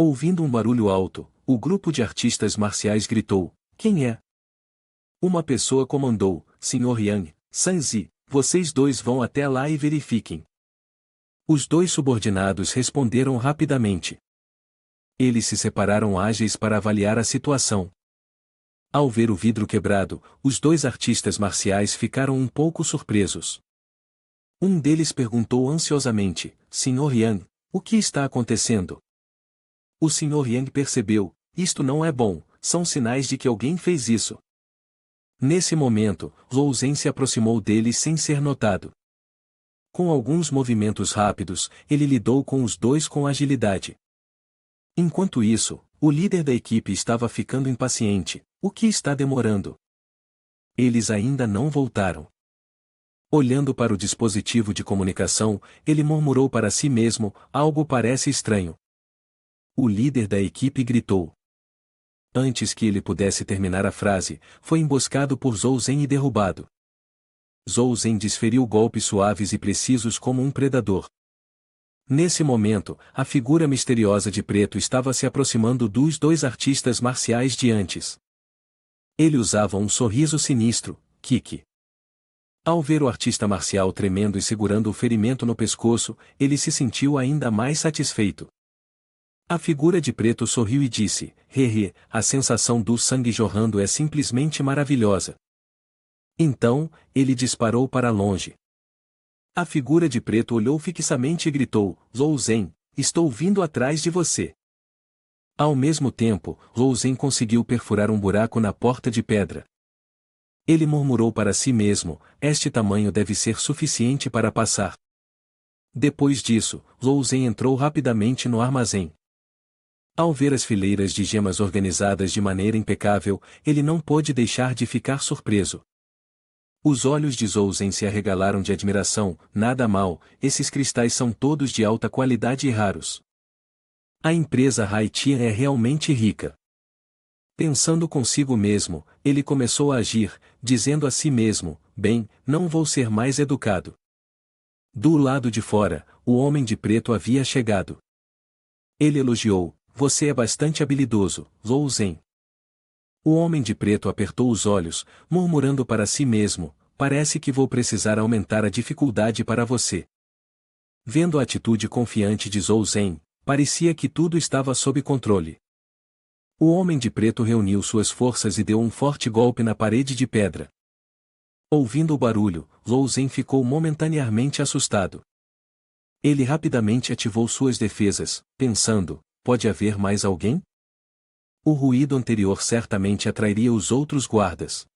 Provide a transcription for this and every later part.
Ouvindo um barulho alto, o grupo de artistas marciais gritou: "Quem é?" Uma pessoa comandou: "Sr. Yang, Sanzi, vocês dois vão até lá e verifiquem." Os dois subordinados responderam rapidamente. Eles se separaram ágeis para avaliar a situação. Ao ver o vidro quebrado, os dois artistas marciais ficaram um pouco surpresos. Um deles perguntou ansiosamente: "Sr. Yang, o que está acontecendo?" O Sr. Yang percebeu: "Isto não é bom, são sinais de que alguém fez isso." Nesse momento, Zhou Zhen se aproximou dele sem ser notado. Com alguns movimentos rápidos, ele lidou com os dois com agilidade. Enquanto isso, o líder da equipe estava ficando impaciente. "O que está demorando?" Eles ainda não voltaram. Olhando para o dispositivo de comunicação, ele murmurou para si mesmo: "Algo parece estranho." O líder da equipe gritou. Antes que ele pudesse terminar a frase, foi emboscado por Zhou Zhen e derrubado. Zhou Zhen desferiu golpes suaves e precisos como um predador. Nesse momento, a figura misteriosa de preto estava se aproximando dos dois artistas marciais de antes. Ele usava um sorriso sinistro, Kiki. Ao ver o artista marcial tremendo e segurando o ferimento no pescoço, ele se sentiu ainda mais satisfeito. A figura de preto sorriu e disse: "Hehe, a sensação do sangue jorrando é simplesmente maravilhosa." Então, ele disparou para longe. A figura de preto olhou fixamente e gritou: "Zhou Zhen, estou vindo atrás de você." Ao mesmo tempo, Zhou Zhen conseguiu perfurar um buraco na porta de pedra. Ele murmurou para si mesmo: "Este tamanho deve ser suficiente para passar." Depois disso, Zhou Zhen entrou rapidamente no armazém. Ao ver as fileiras de gemas organizadas de maneira impecável, ele não pôde deixar de ficar surpreso. Os olhos de Zhou Zhen se arregalaram de admiração. "Nada mal, esses cristais são todos de alta qualidade e raros. A empresa Haitian é realmente rica." Pensando consigo mesmo, ele começou a agir, dizendo a si mesmo: "Bem, não vou ser mais educado." Do lado de fora, o homem de preto havia chegado. Ele elogiou: "Você é bastante habilidoso, Zhou Zhen." O homem de preto apertou os olhos, murmurando para si mesmo: "Parece que vou precisar aumentar a dificuldade para você." Vendo a atitude confiante de Zhou Zhen, parecia que tudo estava sob controle. O homem de preto reuniu suas forças e deu um forte golpe na parede de pedra. Ouvindo o barulho, Zhou Zhen ficou momentaneamente assustado. Ele rapidamente ativou suas defesas, pensando: "Pode haver mais alguém?" O ruído anterior certamente atrairia os outros guardas.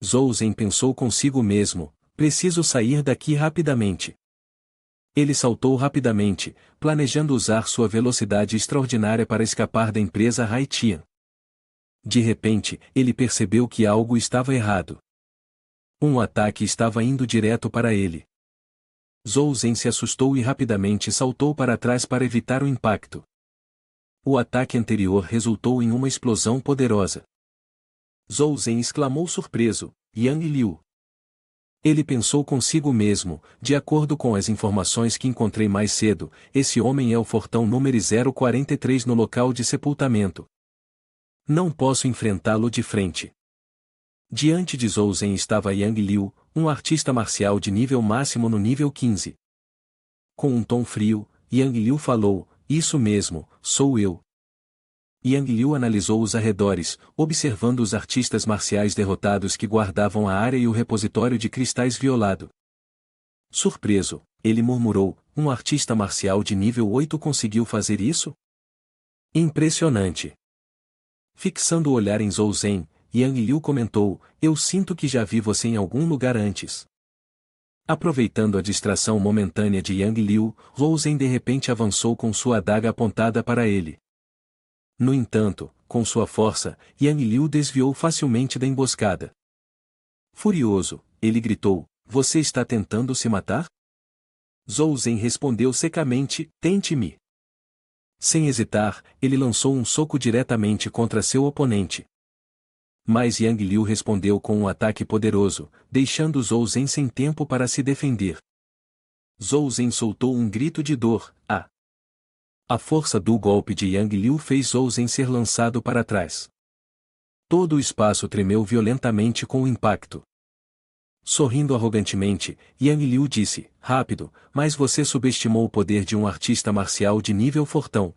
Zhou Zhen pensou consigo mesmo: "Preciso sair daqui rapidamente." Ele saltou rapidamente, planejando usar sua velocidade extraordinária para escapar da empresa Haitian. De repente, ele percebeu que algo estava errado. Um ataque estava indo direto para ele. Zhou Zhen se assustou e rapidamente saltou para trás para evitar o impacto. O ataque anterior resultou em uma explosão poderosa. Zhou Zhen exclamou surpreso: "Yang Liu." Ele pensou consigo mesmo: "De acordo com as informações que encontrei mais cedo, esse homem é o fortão número 043 no local de sepultamento. Não posso enfrentá-lo de frente." Diante de Zhou Zhen estava Yang Liu, um artista marcial de nível máximo no nível 15. Com um tom frio, Yang Liu falou: "Isso mesmo, sou eu." Yang Liu analisou os arredores, observando os artistas marciais derrotados que guardavam a área e o repositório de cristais violado. Surpreso, ele murmurou: "Um artista marcial de nível 8 conseguiu fazer isso? Impressionante." Fixando o olhar em Zhou Zhen, Yang Liu comentou: "Eu sinto que já vi você em algum lugar antes." Aproveitando a distração momentânea de Yang Liu, Zhou Zhen de repente avançou com sua adaga apontada para ele. No entanto, com sua força, Yang Liu desviou facilmente da emboscada. Furioso, ele gritou: "Você está tentando se matar?" Zhou Zhen respondeu secamente: "Tente-me." Sem hesitar, ele lançou um soco diretamente contra seu oponente. Mas Yang Liu respondeu com um ataque poderoso, deixando Zhou Zhen sem tempo para se defender. Zhou Zhen soltou um grito de dor: "Ah!" A força do golpe de Yang Liu fez Zhou Zhen ser lançado para trás. Todo o espaço tremeu violentamente com o impacto. Sorrindo arrogantemente, Yang Liu disse, rápido, mas você subestimou o poder de um artista marcial de nível fortão.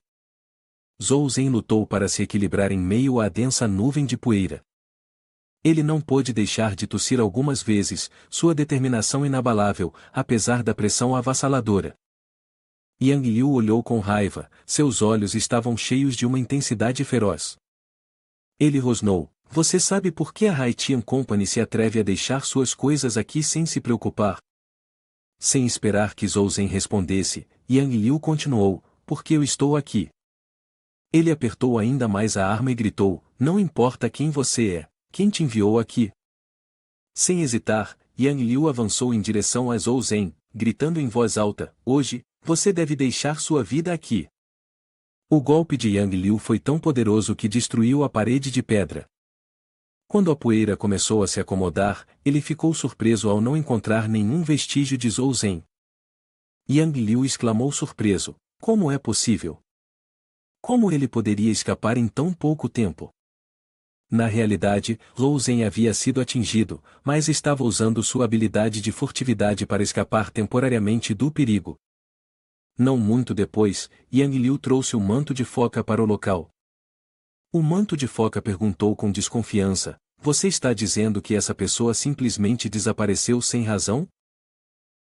Zhou Zhen lutou para se equilibrar em meio à densa nuvem de poeira. Ele não pôde deixar de tossir algumas vezes, sua determinação inabalável, apesar da pressão avassaladora. Yang Liu olhou com raiva, seus olhos estavam cheios de uma intensidade feroz. Ele rosnou, você sabe por que a Haitian Company se atreve a deixar suas coisas aqui sem se preocupar? Sem esperar que Zhou Zhen respondesse, Yang Liu continuou, porque eu estou aqui. Ele apertou ainda mais a arma e gritou, não importa quem você é, quem te enviou aqui? Sem hesitar, Yang Liu avançou em direção a Zhou Zhen, gritando em voz alta, hoje, você deve deixar sua vida aqui. O golpe de Yang Liu foi tão poderoso que destruiu a parede de pedra. Quando a poeira começou a se acomodar, ele ficou surpreso ao não encontrar nenhum vestígio de Zhou Zhen. Yang Liu exclamou surpreso, como é possível? Como ele poderia escapar em tão pouco tempo? Na realidade, Zhou Zhen havia sido atingido, mas estava usando sua habilidade de furtividade para escapar temporariamente do perigo. Não muito depois, Yang Liu trouxe o manto de foca para o local. O manto de foca perguntou com desconfiança, você está dizendo que essa pessoa simplesmente desapareceu sem razão?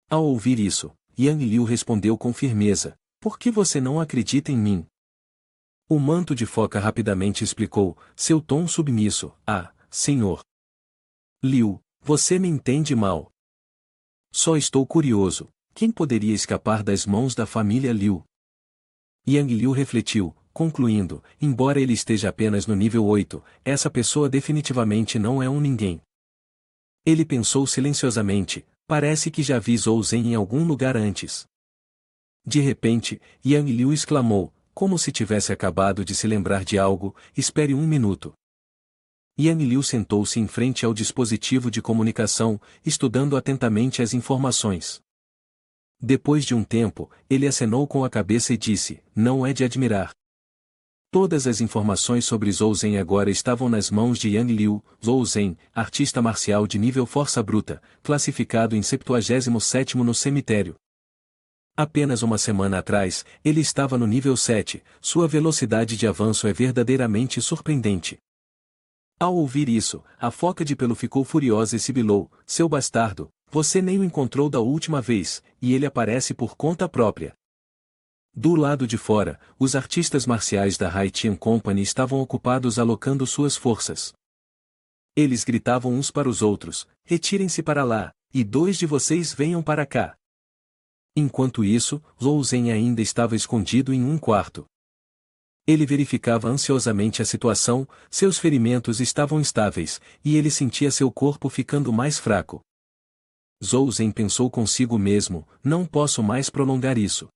Ao ouvir isso, Yang Liu respondeu com firmeza, por que você não acredita em mim? O manto de foca rapidamente explicou, seu tom submisso, senhor Liu, você me entende mal. Só estou curioso. Quem poderia escapar das mãos da família Liu? Yang Liu refletiu, concluindo, embora ele esteja apenas no nível 8, essa pessoa definitivamente não é um ninguém. Ele pensou silenciosamente, parece que já vi Zhou Zhen em algum lugar antes. De repente, Yang Liu exclamou, como se tivesse acabado de se lembrar de algo, espere um minuto. Yang Liu sentou-se em frente ao dispositivo de comunicação, estudando atentamente as informações. Depois de um tempo, ele acenou com a cabeça e disse, não é de admirar. Todas as informações sobre Zhou Zhen agora estavam nas mãos de Yang Liu, Zhou Zhen, artista marcial de nível força bruta, classificado em 77º no cemitério. Apenas uma semana atrás, ele estava no nível 7, sua velocidade de avanço é verdadeiramente surpreendente. Ao ouvir isso, a foca de pelo ficou furiosa e sibilou, seu bastardo, você nem o encontrou da última vez, e ele aparece por conta própria. Do lado de fora, os artistas marciais da Haitian Company estavam ocupados alocando suas forças. Eles gritavam uns para os outros, retirem-se para lá, e 2 de vocês venham para cá. Enquanto isso, Zhou Zhen ainda estava escondido em um quarto. Ele verificava ansiosamente a situação, seus ferimentos estavam estáveis, e ele sentia seu corpo ficando mais fraco. Zhou Zhen pensou consigo mesmo, não posso mais prolongar isso.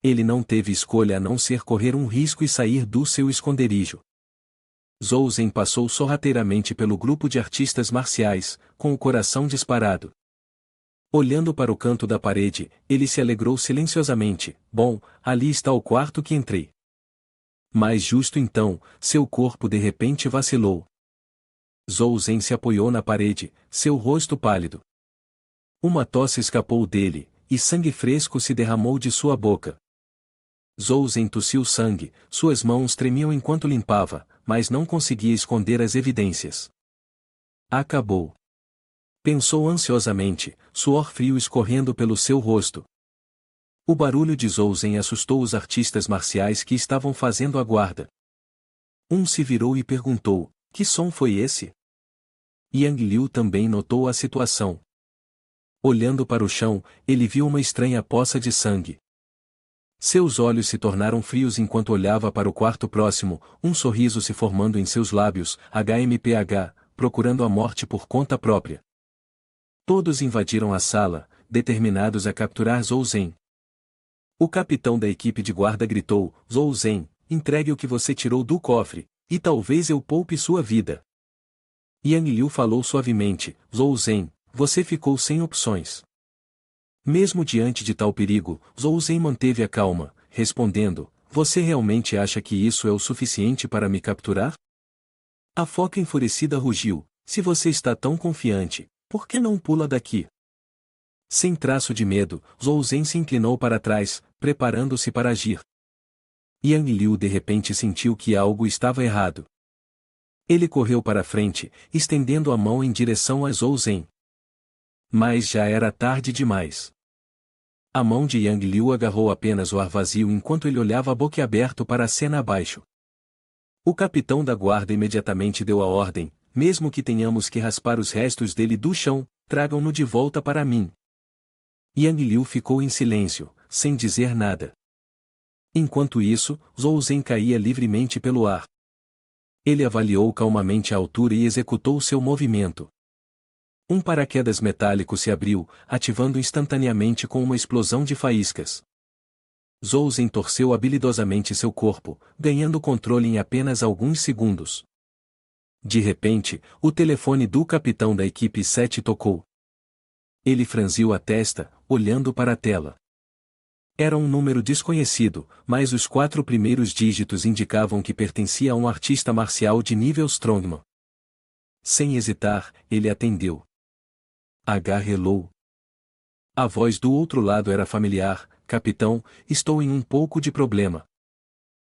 Ele não teve escolha a não ser correr um risco e sair do seu esconderijo. Zhou Zhen passou sorrateiramente pelo grupo de artistas marciais, com o coração disparado. Olhando para o canto da parede, ele se alegrou silenciosamente, bom, ali está o quarto que entrei. Mas justo então, seu corpo de repente vacilou. Zhou Zhen se apoiou na parede, seu rosto pálido. Uma tosse escapou dele, e sangue fresco se derramou de sua boca. Zhou Zhen tossiu sangue, suas mãos tremiam enquanto limpava, mas não conseguia esconder as evidências. Acabou. Pensou ansiosamente, suor frio escorrendo pelo seu rosto. O barulho de Zhou Zhen assustou os artistas marciais que estavam fazendo a guarda. Um se virou e perguntou, que som foi esse? Yang Liu também notou a situação. Olhando para o chão, ele viu uma estranha poça de sangue. Seus olhos se tornaram frios enquanto olhava para o quarto próximo, um sorriso se formando em seus lábios, HMPH, procurando a morte por conta própria. Todos invadiram a sala, determinados a capturar Zhou Zhen. O capitão da equipe de guarda gritou, Zhou Zhen, entregue o que você tirou do cofre, e talvez eu poupe sua vida. Yang Liu falou suavemente, Zhou Zhen, você ficou sem opções. Mesmo diante de tal perigo, Zhou Zhen manteve a calma, respondendo: você realmente acha que isso é o suficiente para me capturar? A foca enfurecida rugiu: se você está tão confiante, por que não pula daqui? Sem traço de medo, Zhou Zhen se inclinou para trás, preparando-se para agir. Yang Liu de repente sentiu que algo estava errado. Ele correu para frente, estendendo a mão em direção a Zhou Zhen. Mas já era tarde demais. A mão de Yang Liu agarrou apenas o ar vazio enquanto ele olhava boquiaberto para a cena abaixo. O capitão da guarda imediatamente deu a ordem: mesmo que tenhamos que raspar os restos dele do chão, tragam-no de volta para mim. Yang Liu ficou em silêncio, sem dizer nada. Enquanto isso, Zhou Zhen caía livremente pelo ar. Ele avaliou calmamente a altura e executou seu movimento. Um paraquedas metálico se abriu, ativando instantaneamente com uma explosão de faíscas. Zhou Zhen torceu habilidosamente seu corpo, ganhando controle em apenas alguns segundos. De repente, o telefone do capitão da equipe 7 tocou. Ele franziu a testa, olhando para a tela. Era um número desconhecido, mas os 4 primeiros dígitos indicavam que pertencia a um artista marcial de nível Strongman. Sem hesitar, ele atendeu. Hello. A voz do outro lado era familiar: capitão, estou em um pouco de problema.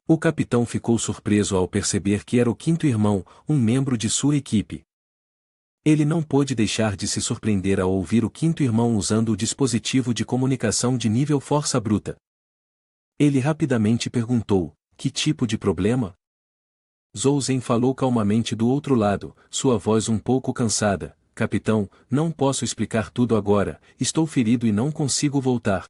O capitão ficou surpreso ao perceber que era o quinto irmão, um membro de sua equipe. Ele não pôde deixar de se surpreender ao ouvir o quinto irmão usando o dispositivo de comunicação de nível força bruta. Ele rapidamente perguntou: que tipo de problema? Zhou Zhen falou calmamente do outro lado, sua voz um pouco cansada: capitão, não posso explicar tudo agora, estou ferido e não consigo voltar.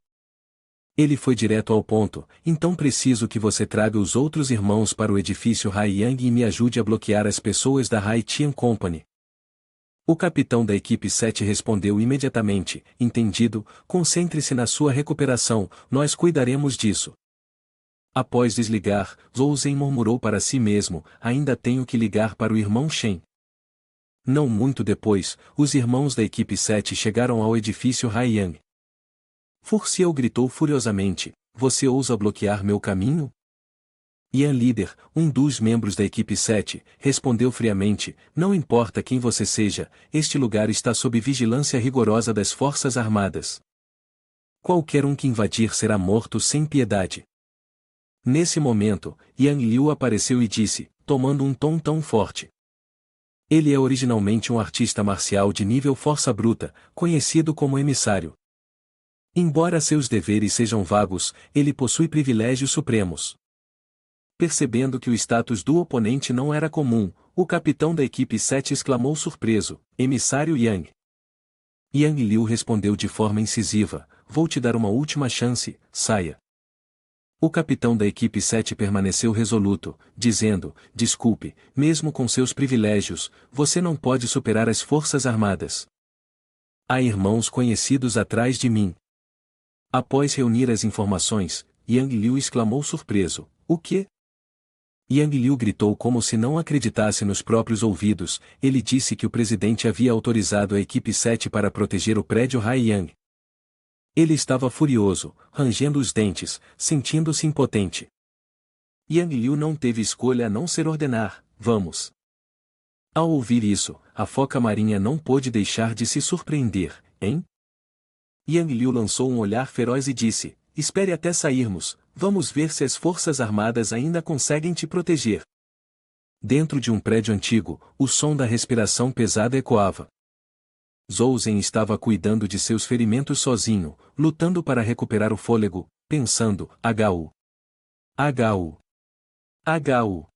Ele foi direto ao ponto: então preciso que você traga os outros irmãos para o edifício Haiyang e me ajude a bloquear as pessoas da Haitian Company. O capitão da equipe 7 respondeu imediatamente: entendido, concentre-se na sua recuperação, nós cuidaremos disso. Após desligar, Zhou Zhen murmurou para si mesmo: ainda tenho que ligar para o irmão Shen. Não muito depois, os irmãos da equipe 7 chegaram ao edifício Haiyang. Fu Xiao gritou furiosamente: você ousa bloquear meu caminho? Yan Líder, um dos membros da equipe 7, respondeu friamente: não importa quem você seja, este lugar está sob vigilância rigorosa das Forças Armadas. Qualquer um que invadir será morto sem piedade. Nesse momento, Yang Liu apareceu e disse, tomando um tom tão forte. Ele é originalmente um artista marcial de nível força bruta, conhecido como emissário. Embora seus deveres sejam vagos, ele possui privilégios supremos. Percebendo que o status do oponente não era comum, o capitão da equipe 7 exclamou surpreso: emissário Yang. Yang Liu respondeu de forma incisiva: vou te dar uma última chance, saia. O capitão da equipe 7 permaneceu resoluto, dizendo: desculpe, mesmo com seus privilégios, você não pode superar as Forças Armadas. Há irmãos conhecidos atrás de mim. Após reunir as informações, Yang Liu exclamou surpreso: o quê? Yang Liu gritou como se não acreditasse nos próprios ouvidos. Ele disse que o presidente havia autorizado a equipe 7 para proteger o prédio Haiyang. Ele estava furioso, rangendo os dentes, sentindo-se impotente. Yang Liu não teve escolha a não ser ordenar: vamos. Ao ouvir isso, a foca marinha não pôde deixar de se surpreender, hein? Yang Liu lançou um olhar feroz e disse: espere até sairmos, vamos ver se as Forças Armadas ainda conseguem te proteger. Dentro de um prédio antigo, o som da respiração pesada ecoava. Zhou Zhen estava cuidando de seus ferimentos sozinho, lutando para recuperar o fôlego, pensando: HU. HU. HU.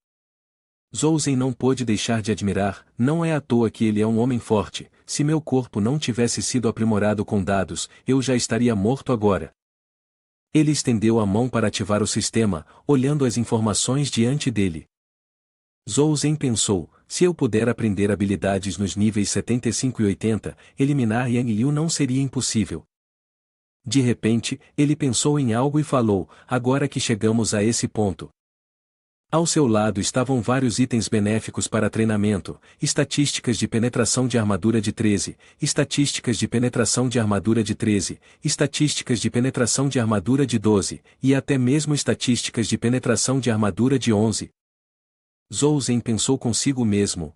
Zhou Zhen não pôde deixar de admirar: não é à toa que ele é um homem forte, se meu corpo não tivesse sido aprimorado com dados, eu já estaria morto agora. Ele estendeu a mão para ativar o sistema, olhando as informações diante dele. Zhou Zhen pensou: se eu puder aprender habilidades nos níveis 75 e 80, eliminar Yang Liu não seria impossível. De repente, ele pensou em algo e falou: agora que chegamos a esse ponto. Ao seu lado estavam vários itens benéficos para treinamento, estatísticas de penetração de armadura de 13, estatísticas de penetração de armadura de 13, estatísticas de penetração de armadura de 12, e até mesmo estatísticas de penetração de armadura de 11. Zhou Zhen pensou consigo mesmo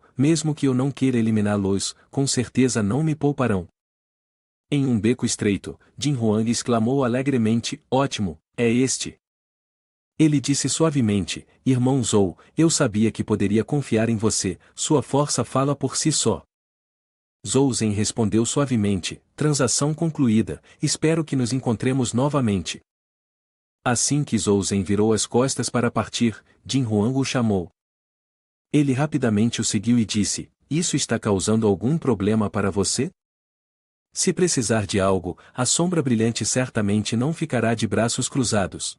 que eu não queira eliminá-los, com certeza não me pouparão. Em um beco estreito, Jin Huang exclamou alegremente, ótimo, é este. Ele disse suavemente, irmão Zhou, eu sabia que poderia confiar em você, sua força fala por si só. Zhou Zhen respondeu suavemente, transação concluída, espero que nos encontremos novamente. Assim que Zhou Zhen virou as costas para partir, Jin Huang o chamou. Ele rapidamente o seguiu e disse, isso está causando algum problema para você? Se precisar de algo, a sombra brilhante certamente não ficará de braços cruzados.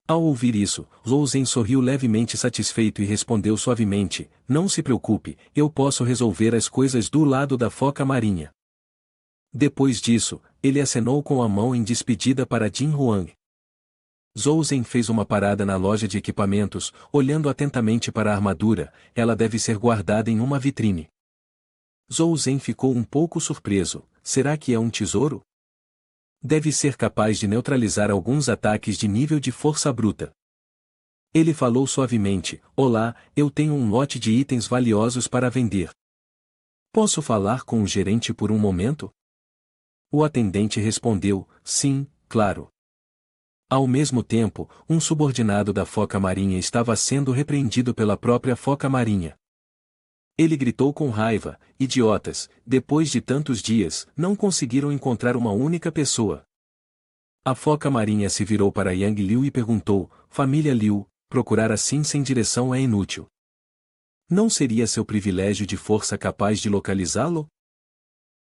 Ao ouvir isso, Zhou Zhen sorriu levemente satisfeito e respondeu suavemente, não se preocupe, eu posso resolver as coisas do lado da foca marinha. Depois disso, ele acenou com a mão em despedida para Jin Huang. Zhou Zhen fez uma parada na loja de equipamentos, olhando atentamente para a armadura, ela deve ser guardada em uma vitrine. Zhou Zhen ficou um pouco surpreso, será que é um tesouro? Deve ser capaz de neutralizar alguns ataques de nível de força bruta. Ele falou suavemente, olá, eu tenho um lote de itens valiosos para vender. Posso falar com o gerente por um momento? O atendente respondeu, sim, claro. Ao mesmo tempo, um subordinado da foca marinha estava sendo repreendido pela própria foca marinha. Ele gritou com raiva, idiotas, depois de tantos dias, não conseguiram encontrar uma única pessoa. A foca marinha se virou para Yang Liu e perguntou, família Liu, procurar assim sem direção é inútil. Não seria seu privilégio de força capaz de localizá-lo?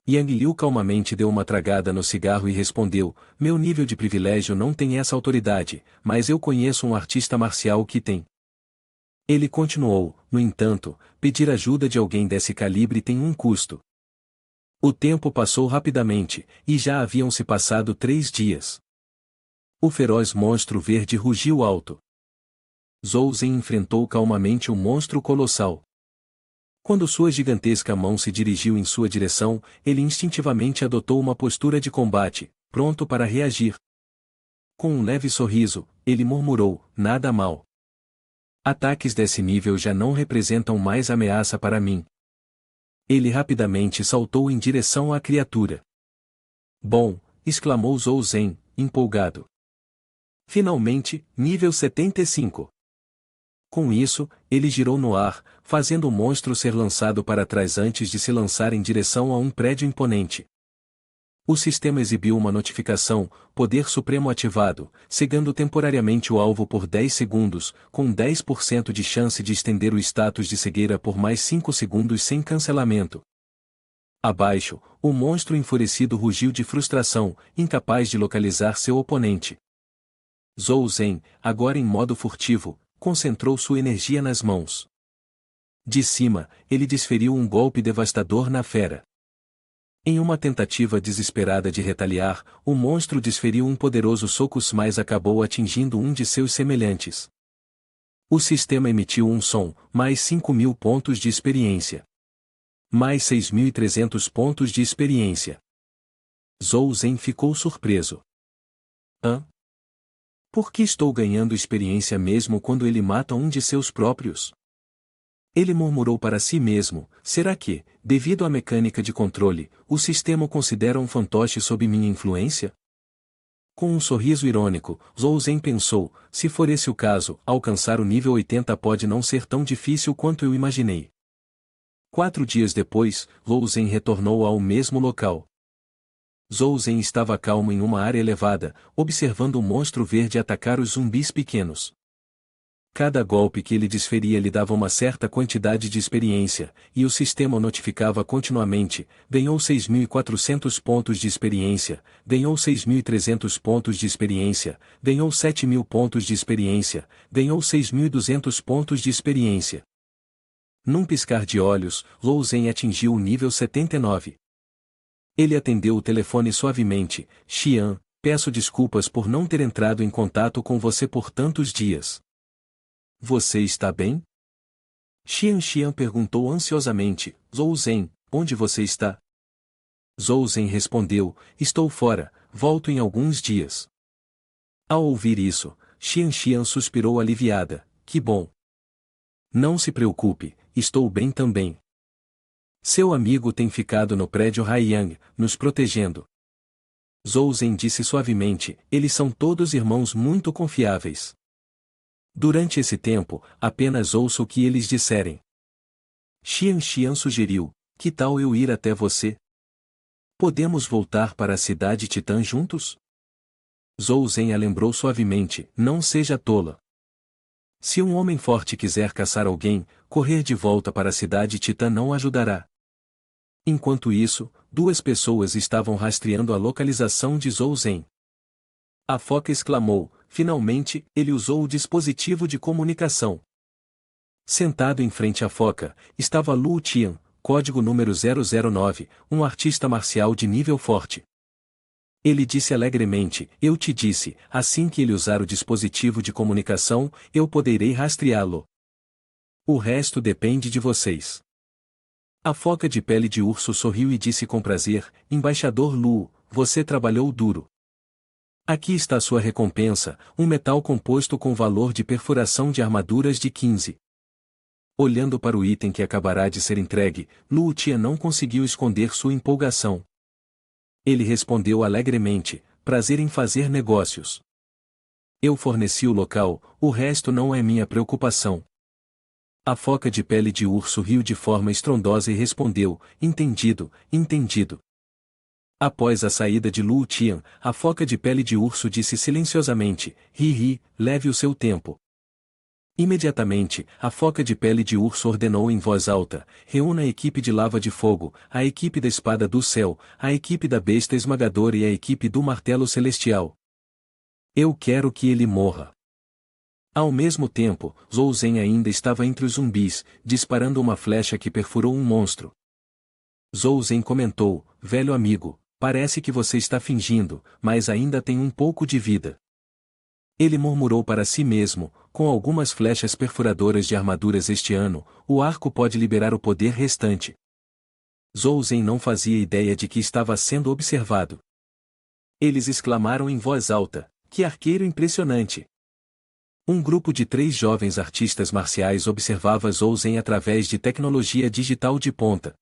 Yang Liu calmamente deu uma tragada no cigarro e respondeu, meu nível de privilégio não tem essa autoridade, mas eu conheço um artista marcial que tem. Ele continuou, no entanto, pedir ajuda de alguém desse calibre tem um custo. O tempo passou rapidamente, e já haviam se passado 3 dias. O feroz monstro verde rugiu alto. Zhou Zhen enfrentou calmamente o monstro colossal. Quando sua gigantesca mão se dirigiu em sua direção, ele instintivamente adotou uma postura de combate, pronto para reagir. Com um leve sorriso, ele murmurou, nada mal. Ataques desse nível já não representam mais ameaça para mim. Ele rapidamente saltou em direção à criatura. Bom, exclamou Zhou Zhen, empolgado. Finalmente, nível 75. Com isso, ele girou no ar, fazendo o monstro ser lançado para trás antes de se lançar em direção a um prédio imponente. O sistema exibiu uma notificação, poder supremo ativado, cegando temporariamente o alvo por 10 segundos, com 10% de chance de estender o status de cegueira por mais 5 segundos sem cancelamento. Abaixo, o monstro enfurecido rugiu de frustração, incapaz de localizar seu oponente. Zhou Zhen, agora em modo furtivo, concentrou sua energia nas mãos. De cima, ele desferiu um golpe devastador na fera. Em uma tentativa desesperada de retaliar, o monstro desferiu um poderoso soco mas acabou atingindo um de seus semelhantes. O sistema emitiu um som, mais 5.000 pontos de experiência. Mais 6.300 pontos de experiência. Zhou Zhen ficou surpreso. Hã? Por que estou ganhando experiência mesmo quando ele mata um de seus próprios? Ele murmurou para si mesmo, será que, devido à mecânica de controle, o sistema o considera um fantoche sob minha influência? Com um sorriso irônico, Zhou Zhen pensou, se for esse o caso, alcançar o nível 80 pode não ser tão difícil quanto eu imaginei. 4 dias depois, Zhou Zhen retornou ao mesmo local. Zhou Zhen estava calmo em uma área elevada, observando o monstro verde atacar os zumbis pequenos. Cada golpe que ele desferia lhe dava uma certa quantidade de experiência, e o sistema o notificava continuamente, ganhou 6.400 pontos de experiência, ganhou 6.300 pontos de experiência, ganhou 7.000 pontos de experiência, ganhou 6.200 pontos de experiência. Num piscar de olhos, Zhou Zhen atingiu o nível 79. Ele atendeu o telefone suavemente, Xian, peço desculpas por não ter entrado em contato com você por tantos dias. você está bem? Xian Xian perguntou ansiosamente, Zhou Zhen, onde você está? Zhou Zhen respondeu, estou fora, volto em alguns dias. Ao ouvir isso, Xian Xian suspirou aliviada, que bom. Não se preocupe, estou bem também. Seu amigo tem ficado no prédio Haiyang, nos protegendo. Zhou Zhen disse suavemente, eles são todos irmãos muito confiáveis. Durante esse tempo, apenas ouço o que eles disserem. Xian Xian sugeriu, que tal eu ir até você? Podemos voltar para a cidade Titã juntos? Zhou Zhen a lembrou suavemente, não seja tola. Se um homem forte quiser caçar alguém, correr de volta para a cidade Titã não ajudará. Enquanto isso, duas pessoas estavam rastreando a localização de Zhou Zhen. A foca exclamou, finalmente, ele usou o dispositivo de comunicação. Sentado em frente à foca, estava Lu Tian, código número 009, um artista marcial de nível forte. Ele disse alegremente, eu te disse, assim que ele usar o dispositivo de comunicação, eu poderei rastreá-lo. O resto depende de vocês. A foca de pele de urso sorriu e disse com prazer, embaixador Lu, você trabalhou duro. Aqui está sua recompensa, um metal composto com valor de perfuração de armaduras de 15. Olhando para o item que acabará de ser entregue, Lu Tia não conseguiu esconder sua empolgação. Ele respondeu alegremente, prazer em fazer negócios. Eu forneci o local, o resto não é minha preocupação. A foca de pele de urso riu de forma estrondosa e respondeu, entendido, entendido. Após a saída de Lu Tian, a foca de pele de urso disse silenciosamente, ri, leve o seu tempo. Imediatamente, a foca de pele de urso ordenou em voz alta, reúna a equipe de lava de fogo, a equipe da espada do céu, a equipe da besta esmagadora e a equipe do martelo celestial. Eu quero que ele morra. Ao mesmo tempo, Zhou Zhen ainda estava entre os zumbis, disparando uma flecha que perfurou um monstro. Zhou Zhen comentou, velho amigo, parece que você está fingindo, mas ainda tem um pouco de vida. Ele murmurou para si mesmo, com algumas flechas perfuradoras de armaduras este ano, o arco pode liberar o poder restante. Zhou Zhen não fazia ideia de que estava sendo observado. Eles exclamaram em voz alta, que arqueiro impressionante! Um grupo de 3 jovens artistas marciais observava Zhou Zhen através de tecnologia digital de ponta.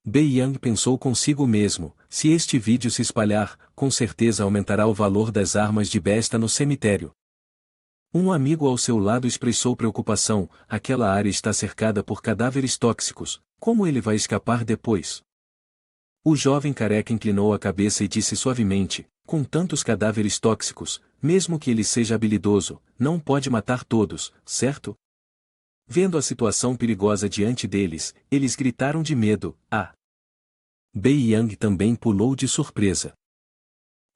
Bei Yang pensou consigo mesmo, se este vídeo se espalhar, com certeza aumentará o valor das armas de besta no cemitério. Um amigo ao seu lado expressou preocupação, aquela área está cercada por cadáveres tóxicos, como ele vai escapar depois? O jovem careca inclinou a cabeça e disse suavemente, com tantos cadáveres tóxicos, mesmo que ele seja habilidoso, não pode matar todos, certo? Vendo a situação perigosa diante deles, eles gritaram de medo, ah! Bei Yang também pulou de surpresa.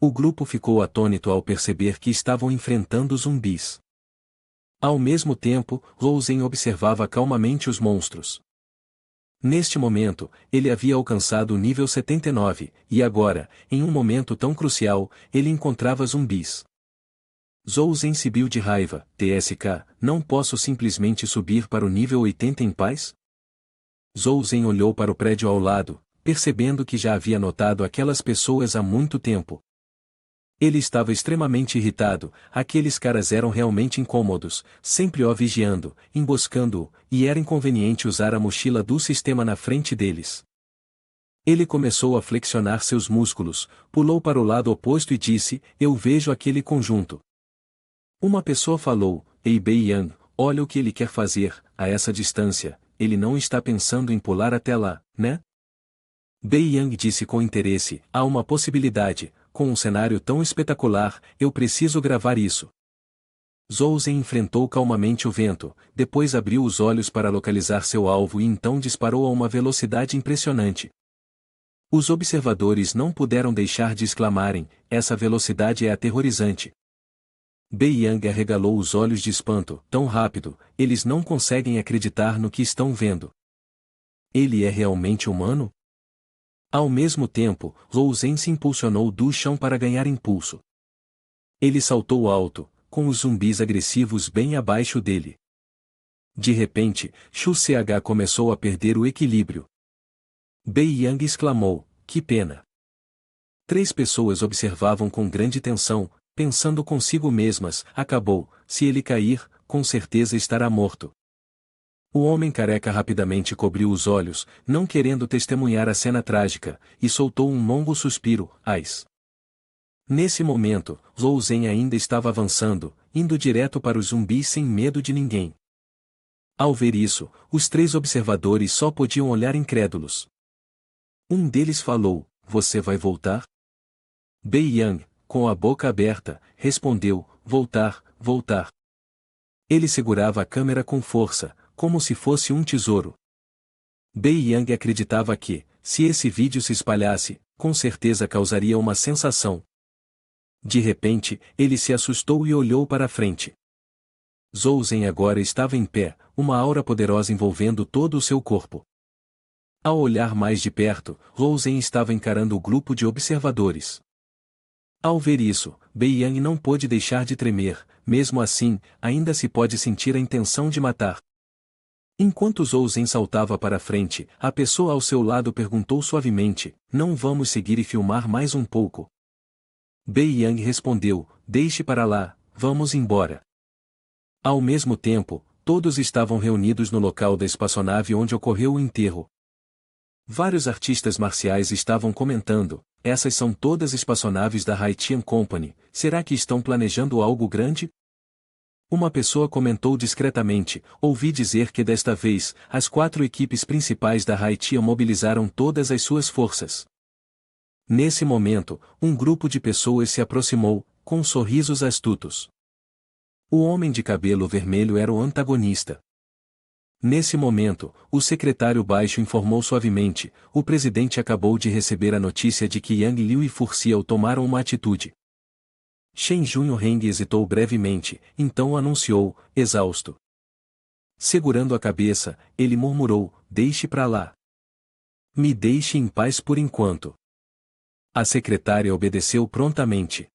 O grupo ficou atônito ao perceber que estavam enfrentando zumbis. Ao mesmo tempo, Zhou Zhen observava calmamente os monstros. Neste momento, ele havia alcançado o nível 79, e agora, em um momento tão crucial, ele encontrava zumbis. Zhou Zhen subiu de raiva, TSK, não posso simplesmente subir para o nível 80 em paz? Zhou Zhen olhou para o prédio ao lado, percebendo que já havia notado aquelas pessoas há muito tempo. Ele estava extremamente irritado, aqueles caras eram realmente incômodos, sempre o vigiando, emboscando-o, e era inconveniente usar a mochila do sistema na frente deles. Ele começou a flexionar seus músculos, pulou para o lado oposto e disse, eu vejo aquele conjunto. Uma pessoa falou, ei Bei Yang, olha o que ele quer fazer, a essa distância, ele não está pensando em pular até lá, né? Bei Yang disse com interesse, há uma possibilidade, com um cenário tão espetacular, eu preciso gravar isso. Zhou Zhen enfrentou calmamente o vento, depois abriu os olhos para localizar seu alvo e então disparou a uma velocidade impressionante. Os observadores não puderam deixar de exclamarem, essa velocidade é aterrorizante. Bei Yang arregalou os olhos de espanto, tão rápido, eles não conseguem acreditar no que estão vendo. Ele é realmente humano? Ao mesmo tempo, Zhou Zhen se impulsionou do chão para ganhar impulso. Ele saltou alto, com os zumbis agressivos bem abaixo dele. De repente, Xu Ch começou a perder o equilíbrio. Bei Yang exclamou, que pena. 3 pessoas observavam com grande tensão, pensando consigo mesmas, acabou, se ele cair, com certeza estará morto. O homem careca rapidamente cobriu os olhos, não querendo testemunhar a cena trágica, e soltou um longo suspiro, ais. Nesse momento, Zhou Zhen ainda estava avançando, indo direto para os zumbis sem medo de ninguém. Ao ver isso, os 3 observadores só podiam olhar incrédulos. Um deles falou, você vai voltar? Bei Yang, com a boca aberta, respondeu, voltar, voltar. Ele segurava a câmera com força, como se fosse um tesouro. Bei Yang acreditava que, se esse vídeo se espalhasse, com certeza causaria uma sensação. De repente, ele se assustou e olhou para a frente. Zhou Zhen agora estava em pé, uma aura poderosa envolvendo todo o seu corpo. Ao olhar mais de perto, Zhou Zhen estava encarando o grupo de observadores. Ao ver isso, Bei Yang não pôde deixar de tremer, mesmo assim, ainda se pode sentir a intenção de matar. Enquanto Zhou Zhen saltava para a frente, a pessoa ao seu lado perguntou suavemente, não vamos seguir e filmar mais um pouco? Bei Yang respondeu, deixe para lá, vamos embora. Ao mesmo tempo, todos estavam reunidos no local da espaçonave onde ocorreu o enterro. Vários artistas marciais estavam comentando, essas são todas espaçonaves da Haitian Company, será que estão planejando algo grande? Uma pessoa comentou discretamente, ouvi dizer que desta vez, as 4 equipes principais da Haitian mobilizaram todas as suas forças. Nesse momento, um grupo de pessoas se aproximou, com sorrisos astutos. O homem de cabelo vermelho era o antagonista. Nesse momento, o secretário baixo informou suavemente, o presidente acabou de receber a notícia de que Yang Liu e Fu Xiao tomaram uma atitude. Shen Junhong hesitou brevemente, então anunciou, exausto. Segurando a cabeça, ele murmurou, deixe pra lá. Me deixe em paz por enquanto. A secretária obedeceu prontamente.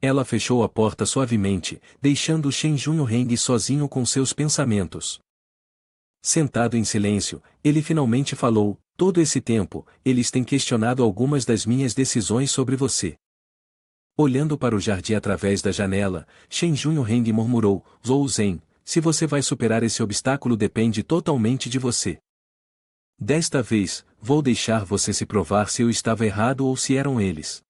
Ela fechou a porta suavemente, deixando Shen Junhong sozinho com seus pensamentos. Sentado em silêncio, ele finalmente falou, todo esse tempo, eles têm questionado algumas das minhas decisões sobre você. Olhando para o jardim através da janela, Shen Junhong murmurou, Zhou Zhen, se você vai superar esse obstáculo depende totalmente de você. Desta vez, vou deixar você se provar se eu estava errado ou se eram eles.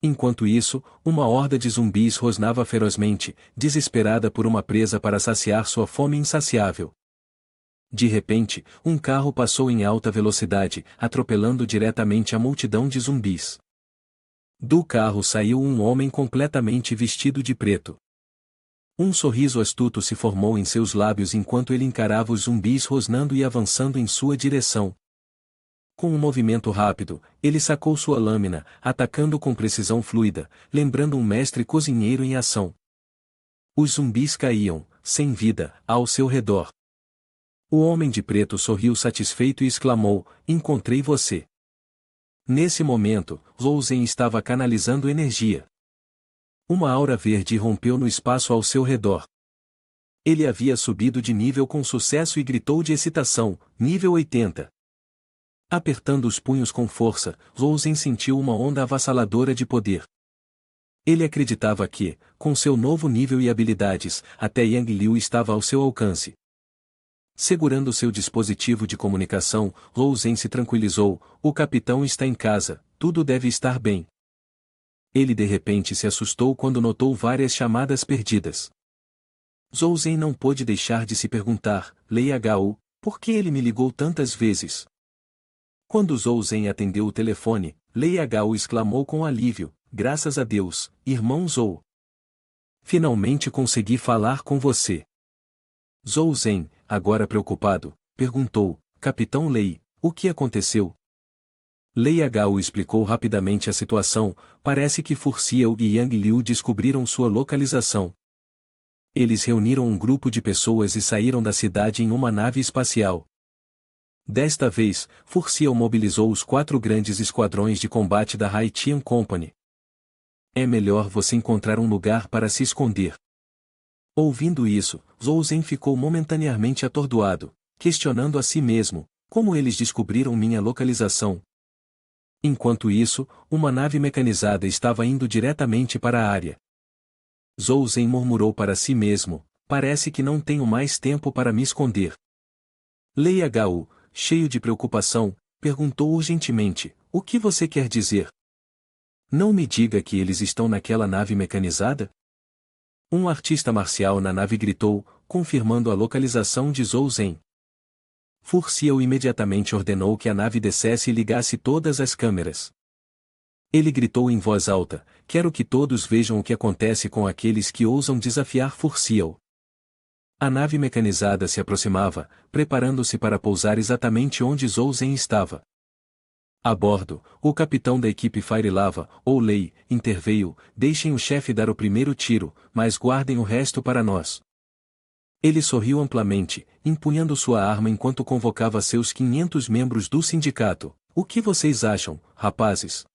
Enquanto isso, uma horda de zumbis rosnava ferozmente, desesperada por uma presa para saciar sua fome insaciável. De repente, um carro passou em alta velocidade, atropelando diretamente a multidão de zumbis. Do carro saiu um homem completamente vestido de preto. Um sorriso astuto se formou em seus lábios enquanto ele encarava os zumbis rosnando e avançando em sua direção. Com um movimento rápido, ele sacou sua lâmina, atacando com precisão fluida, lembrando um mestre cozinheiro em ação. Os zumbis caíam, sem vida, ao seu redor. O homem de preto sorriu satisfeito e exclamou, encontrei você. Nesse momento, Zhou Zhen estava canalizando energia. Uma aura verde rompeu no espaço ao seu redor. Ele havia subido de nível com sucesso e gritou de excitação, nível 80. Apertando os punhos com força, Zhou Zhen sentiu uma onda avassaladora de poder. Ele acreditava que, com seu novo nível e habilidades, até Yang Liu estava ao seu alcance. Segurando seu dispositivo de comunicação, Zhou Zhen se tranquilizou, o capitão está em casa, tudo deve estar bem. Ele de repente se assustou quando notou várias chamadas perdidas. Zhou Zhen não pôde deixar de se perguntar, Lei Hou, por que ele me ligou tantas vezes? Quando Zhou Zhen atendeu o telefone, Lei Hou exclamou com alívio, graças a Deus, irmão Zhou. Finalmente consegui falar com você. Zhou Zhen, agora preocupado, perguntou, Capitão Lei, o que aconteceu? Lei Hou explicou rapidamente a situação, parece que Fu Xiao e Yang Liu descobriram sua localização. Eles reuniram um grupo de pessoas e saíram da cidade em uma nave espacial. Desta vez, Fu Xiao mobilizou os 4 grandes esquadrões de combate da Haitian Company. É melhor você encontrar um lugar para se esconder. Ouvindo isso, Zhou Zhen ficou momentaneamente atordoado, questionando a si mesmo, como eles descobriram minha localização? Enquanto isso, uma nave mecanizada estava indo diretamente para a área. Zhou Zhen murmurou para si mesmo, parece que não tenho mais tempo para me esconder. Leia Gao, cheio de preocupação, perguntou urgentemente, o que você quer dizer? Não me diga que eles estão naquela nave mecanizada? Um artista marcial na nave gritou, confirmando a localização de Zhou Zhen. Fu Xiao imediatamente ordenou que a nave descesse e ligasse todas as câmeras. Ele gritou em voz alta, quero que todos vejam o que acontece com aqueles que ousam desafiar Fu Xiao. A nave mecanizada se aproximava, preparando-se para pousar exatamente onde Zhou Zhen estava. A bordo, o capitão da equipe Fire Lava, ou Lei, interveio, deixem o chefe dar o primeiro tiro, mas guardem o resto para nós. Ele sorriu amplamente, empunhando sua arma enquanto convocava seus 500 membros do sindicato. O que vocês acham, rapazes?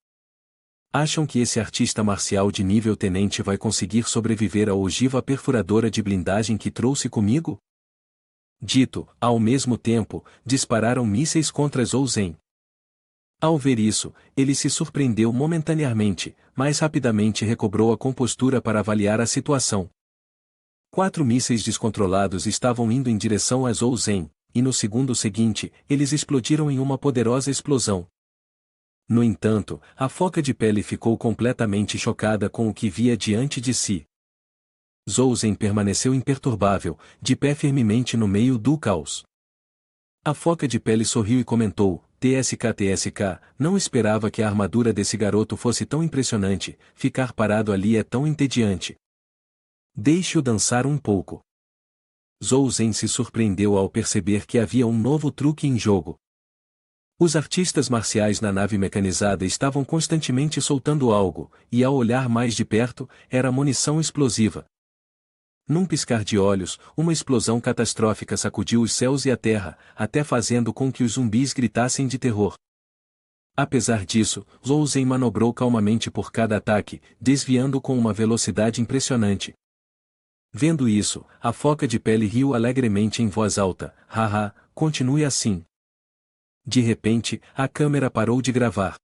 Acham que esse artista marcial de nível tenente vai conseguir sobreviver à ogiva perfuradora de blindagem que trouxe comigo? Dito, ao mesmo tempo, dispararam mísseis contra Zhou Zhen. Ao ver isso, ele se surpreendeu momentaneamente, mas rapidamente recobrou a compostura para avaliar a situação. 4 mísseis descontrolados estavam indo em direção a Zhou Zhen, e no segundo seguinte, eles explodiram em uma poderosa explosão. No entanto, a foca de pele ficou completamente chocada com o que via diante de si. Zhou Zhen permaneceu imperturbável, de pé firmemente no meio do caos. A foca de pele sorriu e comentou, TSK, não esperava que a armadura desse garoto fosse tão impressionante, ficar parado ali é tão entediante. Deixe-o dançar um pouco. Zhou Zhen se surpreendeu ao perceber que havia um novo truque em jogo. Os artistas marciais na nave mecanizada estavam constantemente soltando algo, e ao olhar mais de perto, era munição explosiva. Num piscar de olhos, uma explosão catastrófica sacudiu os céus e a terra, até fazendo com que os zumbis gritassem de terror. Apesar disso, Zhou Zhen manobrou calmamente por cada ataque, desviando com uma velocidade impressionante. Vendo isso, a foca de pele riu alegremente em voz alta, haha, continue assim. De repente, a câmera parou de gravar.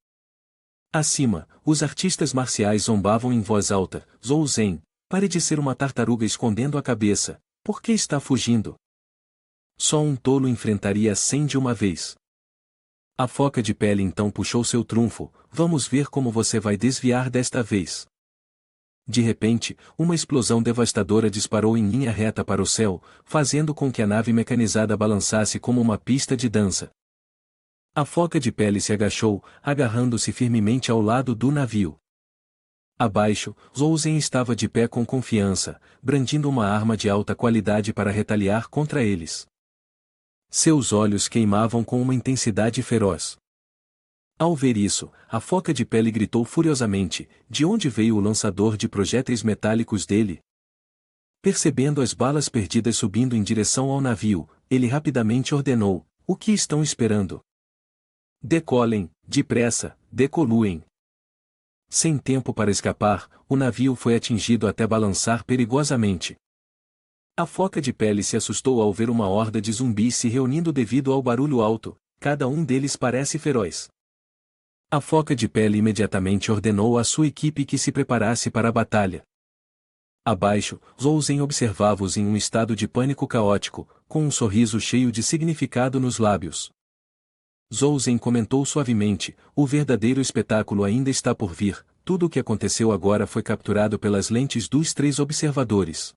Acima, os artistas marciais zombavam em voz alta, Zhou Zhen, pare de ser uma tartaruga escondendo a cabeça, por que está fugindo? Só um tolo enfrentaria 100 de uma vez. A foca de pele então puxou seu trunfo, vamos ver como você vai desviar desta vez. De repente, uma explosão devastadora disparou em linha reta para o céu, fazendo com que a nave mecanizada balançasse como uma pista de dança. A foca de pele se agachou, agarrando-se firmemente ao lado do navio. Abaixo, Zhou Zhen estava de pé com confiança, brandindo uma arma de alta qualidade para retaliar contra eles. Seus olhos queimavam com uma intensidade feroz. Ao ver isso, a foca de pele gritou furiosamente, de onde veio o lançador de projéteis metálicos dele? Percebendo as balas perdidas subindo em direção ao navio, ele rapidamente ordenou, o que estão esperando? Decolem, depressa, decoluem. Sem tempo para escapar, o navio foi atingido até balançar perigosamente. A foca de pele se assustou ao ver uma horda de zumbis se reunindo devido ao barulho alto, cada um deles parece feroz. A foca de pele imediatamente ordenou à sua equipe que se preparasse para a batalha. Abaixo, Zhou Zhen observava-os em um estado de pânico caótico, com um sorriso cheio de significado nos lábios. Zhou Zhen comentou suavemente, o verdadeiro espetáculo ainda está por vir, tudo o que aconteceu agora foi capturado pelas lentes dos 3 observadores.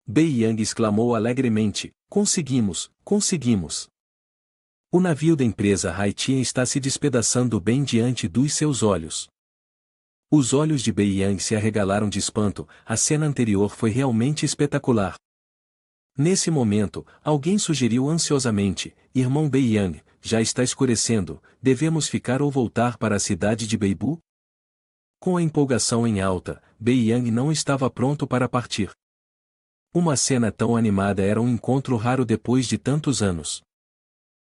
Bei Yang exclamou alegremente, conseguimos, conseguimos. O navio da empresa Haitian está se despedaçando bem diante dos seus olhos. Os olhos de Bei Yang se arregalaram de espanto, a cena anterior foi realmente espetacular. Nesse momento, alguém sugeriu ansiosamente, irmão Bei Yang, já está escurecendo, devemos ficar ou voltar para a cidade de Beibu? Com a empolgação em alta, Bei Yang não estava pronto para partir. Uma cena tão animada era um encontro raro depois de tantos anos.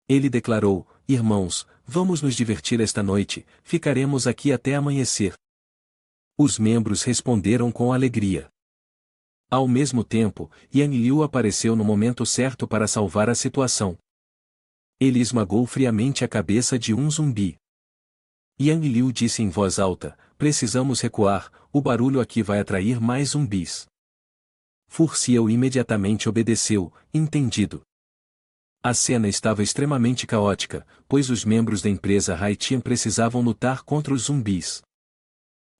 Ele declarou, irmãos, vamos nos divertir esta noite, ficaremos aqui até amanhecer. Os membros responderam com alegria. Ao mesmo tempo, Yang Liu apareceu no momento certo para salvar a situação. Ele esmagou friamente a cabeça de um zumbi. Yang Liu disse em voz alta: precisamos recuar, o barulho aqui vai atrair mais zumbis. Fu Xiao imediatamente obedeceu, entendido. A cena estava extremamente caótica, pois os membros da empresa Haitian precisavam lutar contra os zumbis.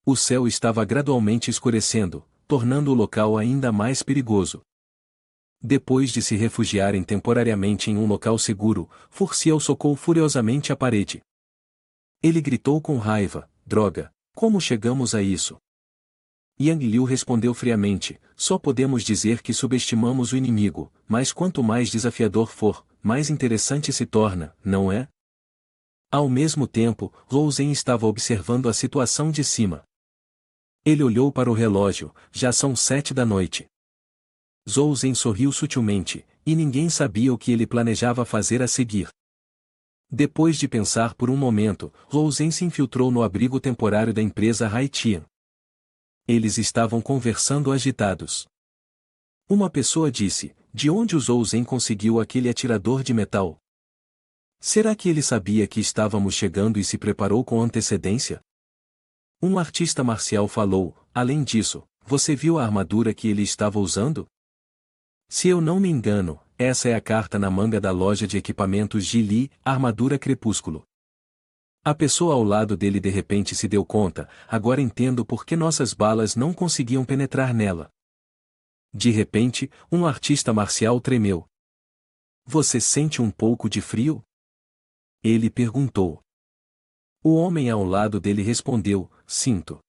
O céu estava gradualmente escurecendo, tornando o local ainda mais perigoso. Depois de se refugiarem temporariamente em um local seguro, Fu Xiao socou furiosamente a parede. Ele gritou com raiva: droga, como chegamos a isso? Yang Liu respondeu friamente: só podemos dizer que subestimamos o inimigo, mas quanto mais desafiador for, mais interessante se torna, não é? Ao mesmo tempo, Lou Zhen estava observando a situação de cima. Ele olhou para o relógio: já são 7 da noite. Zhou Zhen sorriu sutilmente, e ninguém sabia o que ele planejava fazer a seguir. Depois de pensar por um momento, Lou Zhen se infiltrou no abrigo temporário da empresa Haitian. Eles estavam conversando agitados. Uma pessoa disse: de onde o Zhou Zhen conseguiu aquele atirador de metal? Será que ele sabia que estávamos chegando e se preparou com antecedência? Um artista marcial falou: além disso, você viu a armadura que ele estava usando? Se eu não me engano, essa é a carta na manga da loja de equipamentos de Li, armadura crepúsculo. A pessoa ao lado dele de repente se deu conta: agora entendo por que nossas balas não conseguiam penetrar nela. De repente, um artista marcial tremeu. Você sente um pouco de frio? Ele perguntou. O homem ao lado dele respondeu: sinto.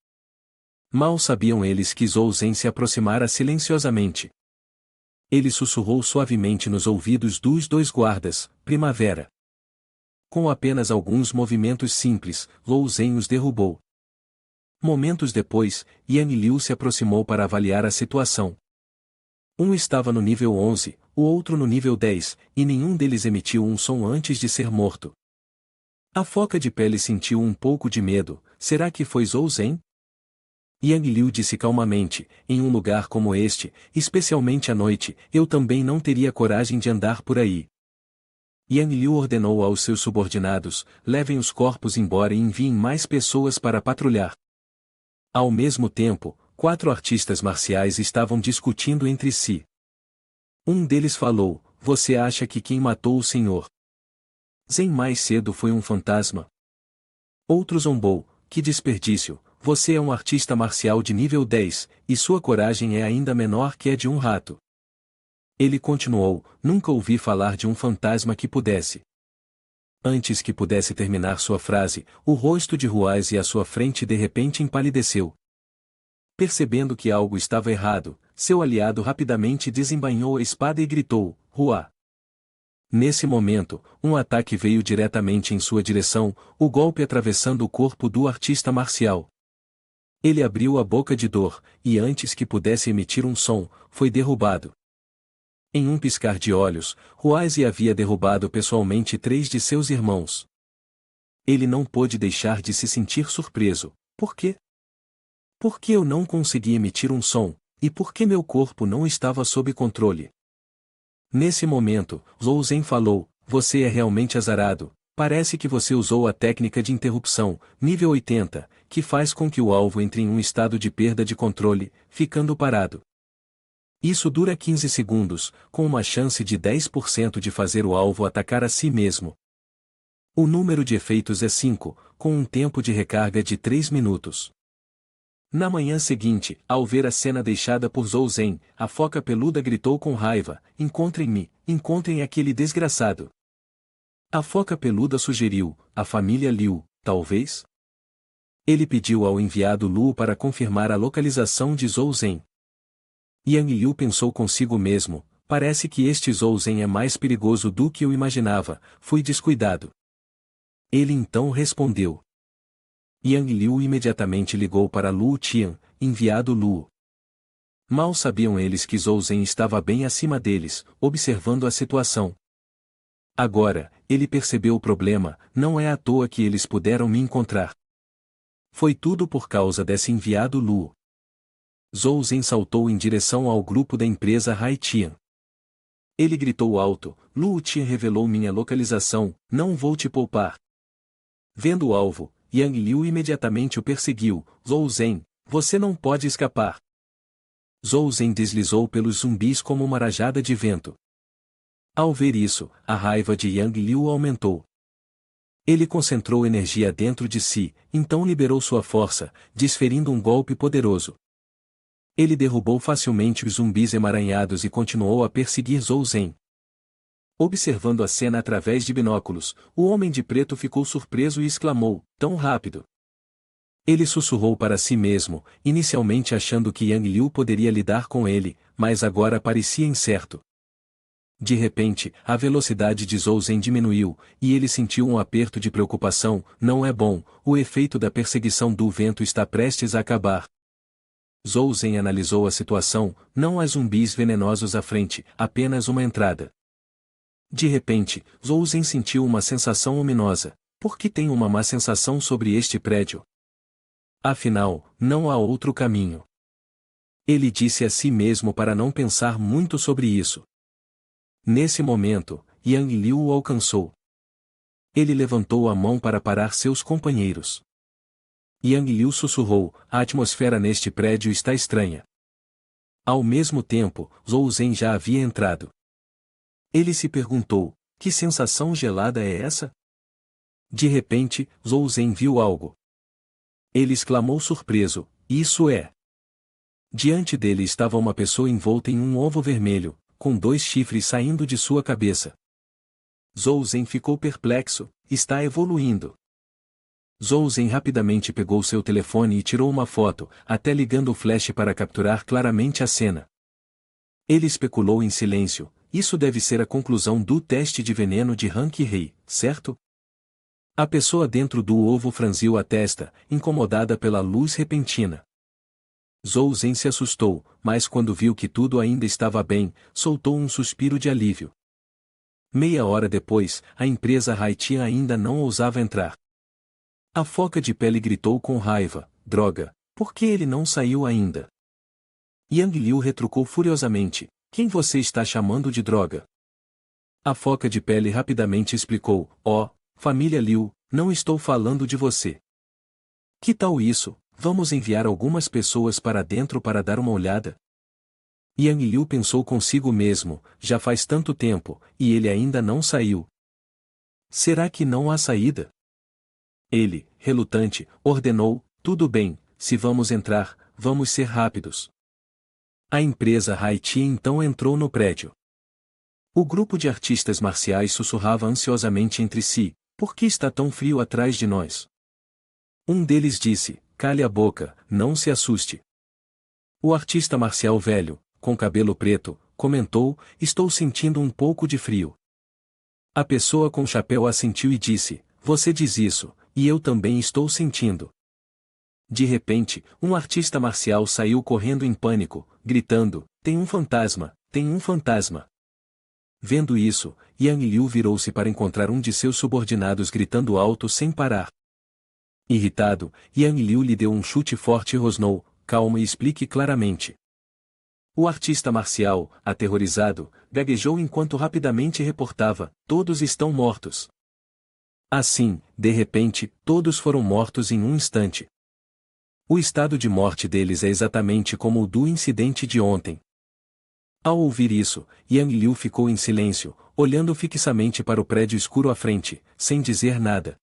Mal sabiam eles que Zhou Zhen se aproximara silenciosamente. Ele sussurrou suavemente nos ouvidos dos dois guardas: primavera. Com apenas alguns movimentos simples, Lou Zhen os derrubou. Momentos depois, Yang Liu se aproximou para avaliar a situação. Um estava no nível 11, o outro no nível 10, e nenhum deles emitiu um som antes de ser morto. A foca de pele sentiu um pouco de medo: será que foi Zhou Zhen? Yang Liu disse calmamente: em um lugar como este, especialmente à noite, eu também não teria coragem de andar por aí. Yang Liu ordenou aos seus subordinados: levem os corpos embora e enviem mais pessoas para patrulhar. Ao mesmo tempo, 4 artistas marciais estavam discutindo entre si. Um deles falou: você acha que quem matou o senhor Zhen mais cedo foi um fantasma? Outro zombou: que desperdício! Você é um artista marcial de nível 10, e sua coragem é ainda menor que a de um rato. Ele continuou: nunca ouvi falar de um fantasma que pudesse. Antes que pudesse terminar sua frase, o rosto de Ruais à sua frente de repente empalideceu. Percebendo que algo estava errado, seu aliado rapidamente desembainhou a espada e gritou: Hua! Nesse momento, um ataque veio diretamente em sua direção, o golpe atravessando o corpo do artista marcial. Ele abriu a boca de dor, e antes que pudesse emitir um som, foi derrubado. Em um piscar de olhos, Ruaizi havia derrubado pessoalmente 3 de seus irmãos. Ele não pôde deixar de se sentir surpreso. Por quê? Por que eu não consegui emitir um som, e por que meu corpo não estava sob controle? Nesse momento, Zhou Zhen falou: você é realmente azarado. Parece que você usou a técnica de interrupção, nível 80, que faz com que o alvo entre em um estado de perda de controle, ficando parado. Isso dura 15 segundos, com uma chance de 10% de fazer o alvo atacar a si mesmo. O número de efeitos é 5, com um tempo de recarga de 3 minutos. Na manhã seguinte, ao ver a cena deixada por Zhou Zhen, a foca peluda gritou com raiva: encontrem-me, encontrem aquele desgraçado. A foca peluda sugeriu: a família Liu, talvez? Ele pediu ao enviado Lu para confirmar a localização de Zhou Zhen. Yang Liu pensou consigo mesmo: parece que este Zhou Zhen é mais perigoso do que eu imaginava, fui descuidado. Ele então respondeu. Yang Liu imediatamente ligou para Lu Tian, enviado Lu. Mal sabiam eles que Zhou Zhen estava bem acima deles, observando a situação. Agora, ele percebeu o problema: não é à toa que eles puderam me encontrar. Foi tudo por causa desse enviado Lu. Zhou Zhen saltou em direção ao grupo da empresa Haitian. Ele gritou alto: Luo Tian revelou minha localização, não vou te poupar. Vendo o alvo, Yang Liu imediatamente o perseguiu: Zhou Zhen, você não pode escapar. Zhou Zhen deslizou pelos zumbis como uma rajada de vento. Ao ver isso, a raiva de Yang Liu aumentou. Ele concentrou energia dentro de si, então liberou sua força, desferindo um golpe poderoso. Ele derrubou facilmente os zumbis emaranhados e continuou a perseguir Zhou Zhen. Observando a cena através de binóculos, o homem de preto ficou surpreso e exclamou: tão rápido! Ele sussurrou para si mesmo, inicialmente achando que Yang Liu poderia lidar com ele, mas agora parecia incerto. De repente, a velocidade de Zhou Zhen diminuiu, e ele sentiu um aperto de preocupação: não é bom, o efeito da perseguição do vento está prestes a acabar. Zhou Zhen analisou a situação: não há zumbis venenosos à frente, apenas uma entrada. De repente, Zhou Zhen sentiu uma sensação ominosa. Por que tem uma má sensação sobre este prédio? Afinal, não há outro caminho. Ele disse a si mesmo para não pensar muito sobre isso. Nesse momento, Yang Liu o alcançou. Ele levantou a mão para parar seus companheiros. Yang Liu sussurrou: a atmosfera neste prédio está estranha. Ao mesmo tempo, Zhou Zhen já havia entrado. Ele se perguntou: que sensação gelada é essa? De repente, Zhou Zhen viu algo. Ele exclamou surpreso: isso é! Diante dele estava uma pessoa envolta em um ovo vermelho, com 2 chifres saindo de sua cabeça. Zhou Zhen ficou perplexo: está evoluindo. Zhou Zhen rapidamente pegou seu telefone e tirou uma foto, até ligando o flash para capturar claramente a cena. Ele especulou em silêncio: isso deve ser a conclusão do teste de veneno de Hank Rei, certo? A pessoa dentro do ovo franziu a testa, incomodada pela luz repentina. Zhou Zhen se assustou, mas quando viu que tudo ainda estava bem, soltou um suspiro de alívio. Meia hora depois, a empresa Haitian ainda não ousava entrar. A foca de pele gritou com raiva: droga, por que ele não saiu ainda? Yang Liu retrucou furiosamente: quem você está chamando de droga? A foca de pele rapidamente explicou: família Liu, não estou falando de você. Que tal isso? Vamos enviar algumas pessoas para dentro para dar uma olhada? Yang Liu pensou consigo mesmo: já faz tanto tempo, e ele ainda não saiu. Será que não há saída? Ele, relutante, ordenou: tudo bem, se vamos entrar, vamos ser rápidos. A empresa Haiti então entrou no prédio. O grupo de artistas marciais sussurrava ansiosamente entre si: por que está tão frio atrás de nós? Um deles disse: cale a boca, não se assuste. O artista marcial velho, com cabelo preto, comentou: estou sentindo um pouco de frio. A pessoa com chapéu assentiu e disse: você diz isso, e eu também estou sentindo. De repente, um artista marcial saiu correndo em pânico, gritando: tem um fantasma, tem um fantasma. Vendo isso, Yang Liu virou-se para encontrar um de seus subordinados gritando alto sem parar. Irritado, Yang Liu lhe deu um chute forte e rosnou: calma e explique claramente. O artista marcial, aterrorizado, gaguejou enquanto rapidamente reportava: todos estão mortos. Assim, de repente, todos foram mortos em um instante. O estado de morte deles é exatamente como o do incidente de ontem. Ao ouvir isso, Yang Liu ficou em silêncio, olhando fixamente para o prédio escuro à frente, sem dizer nada.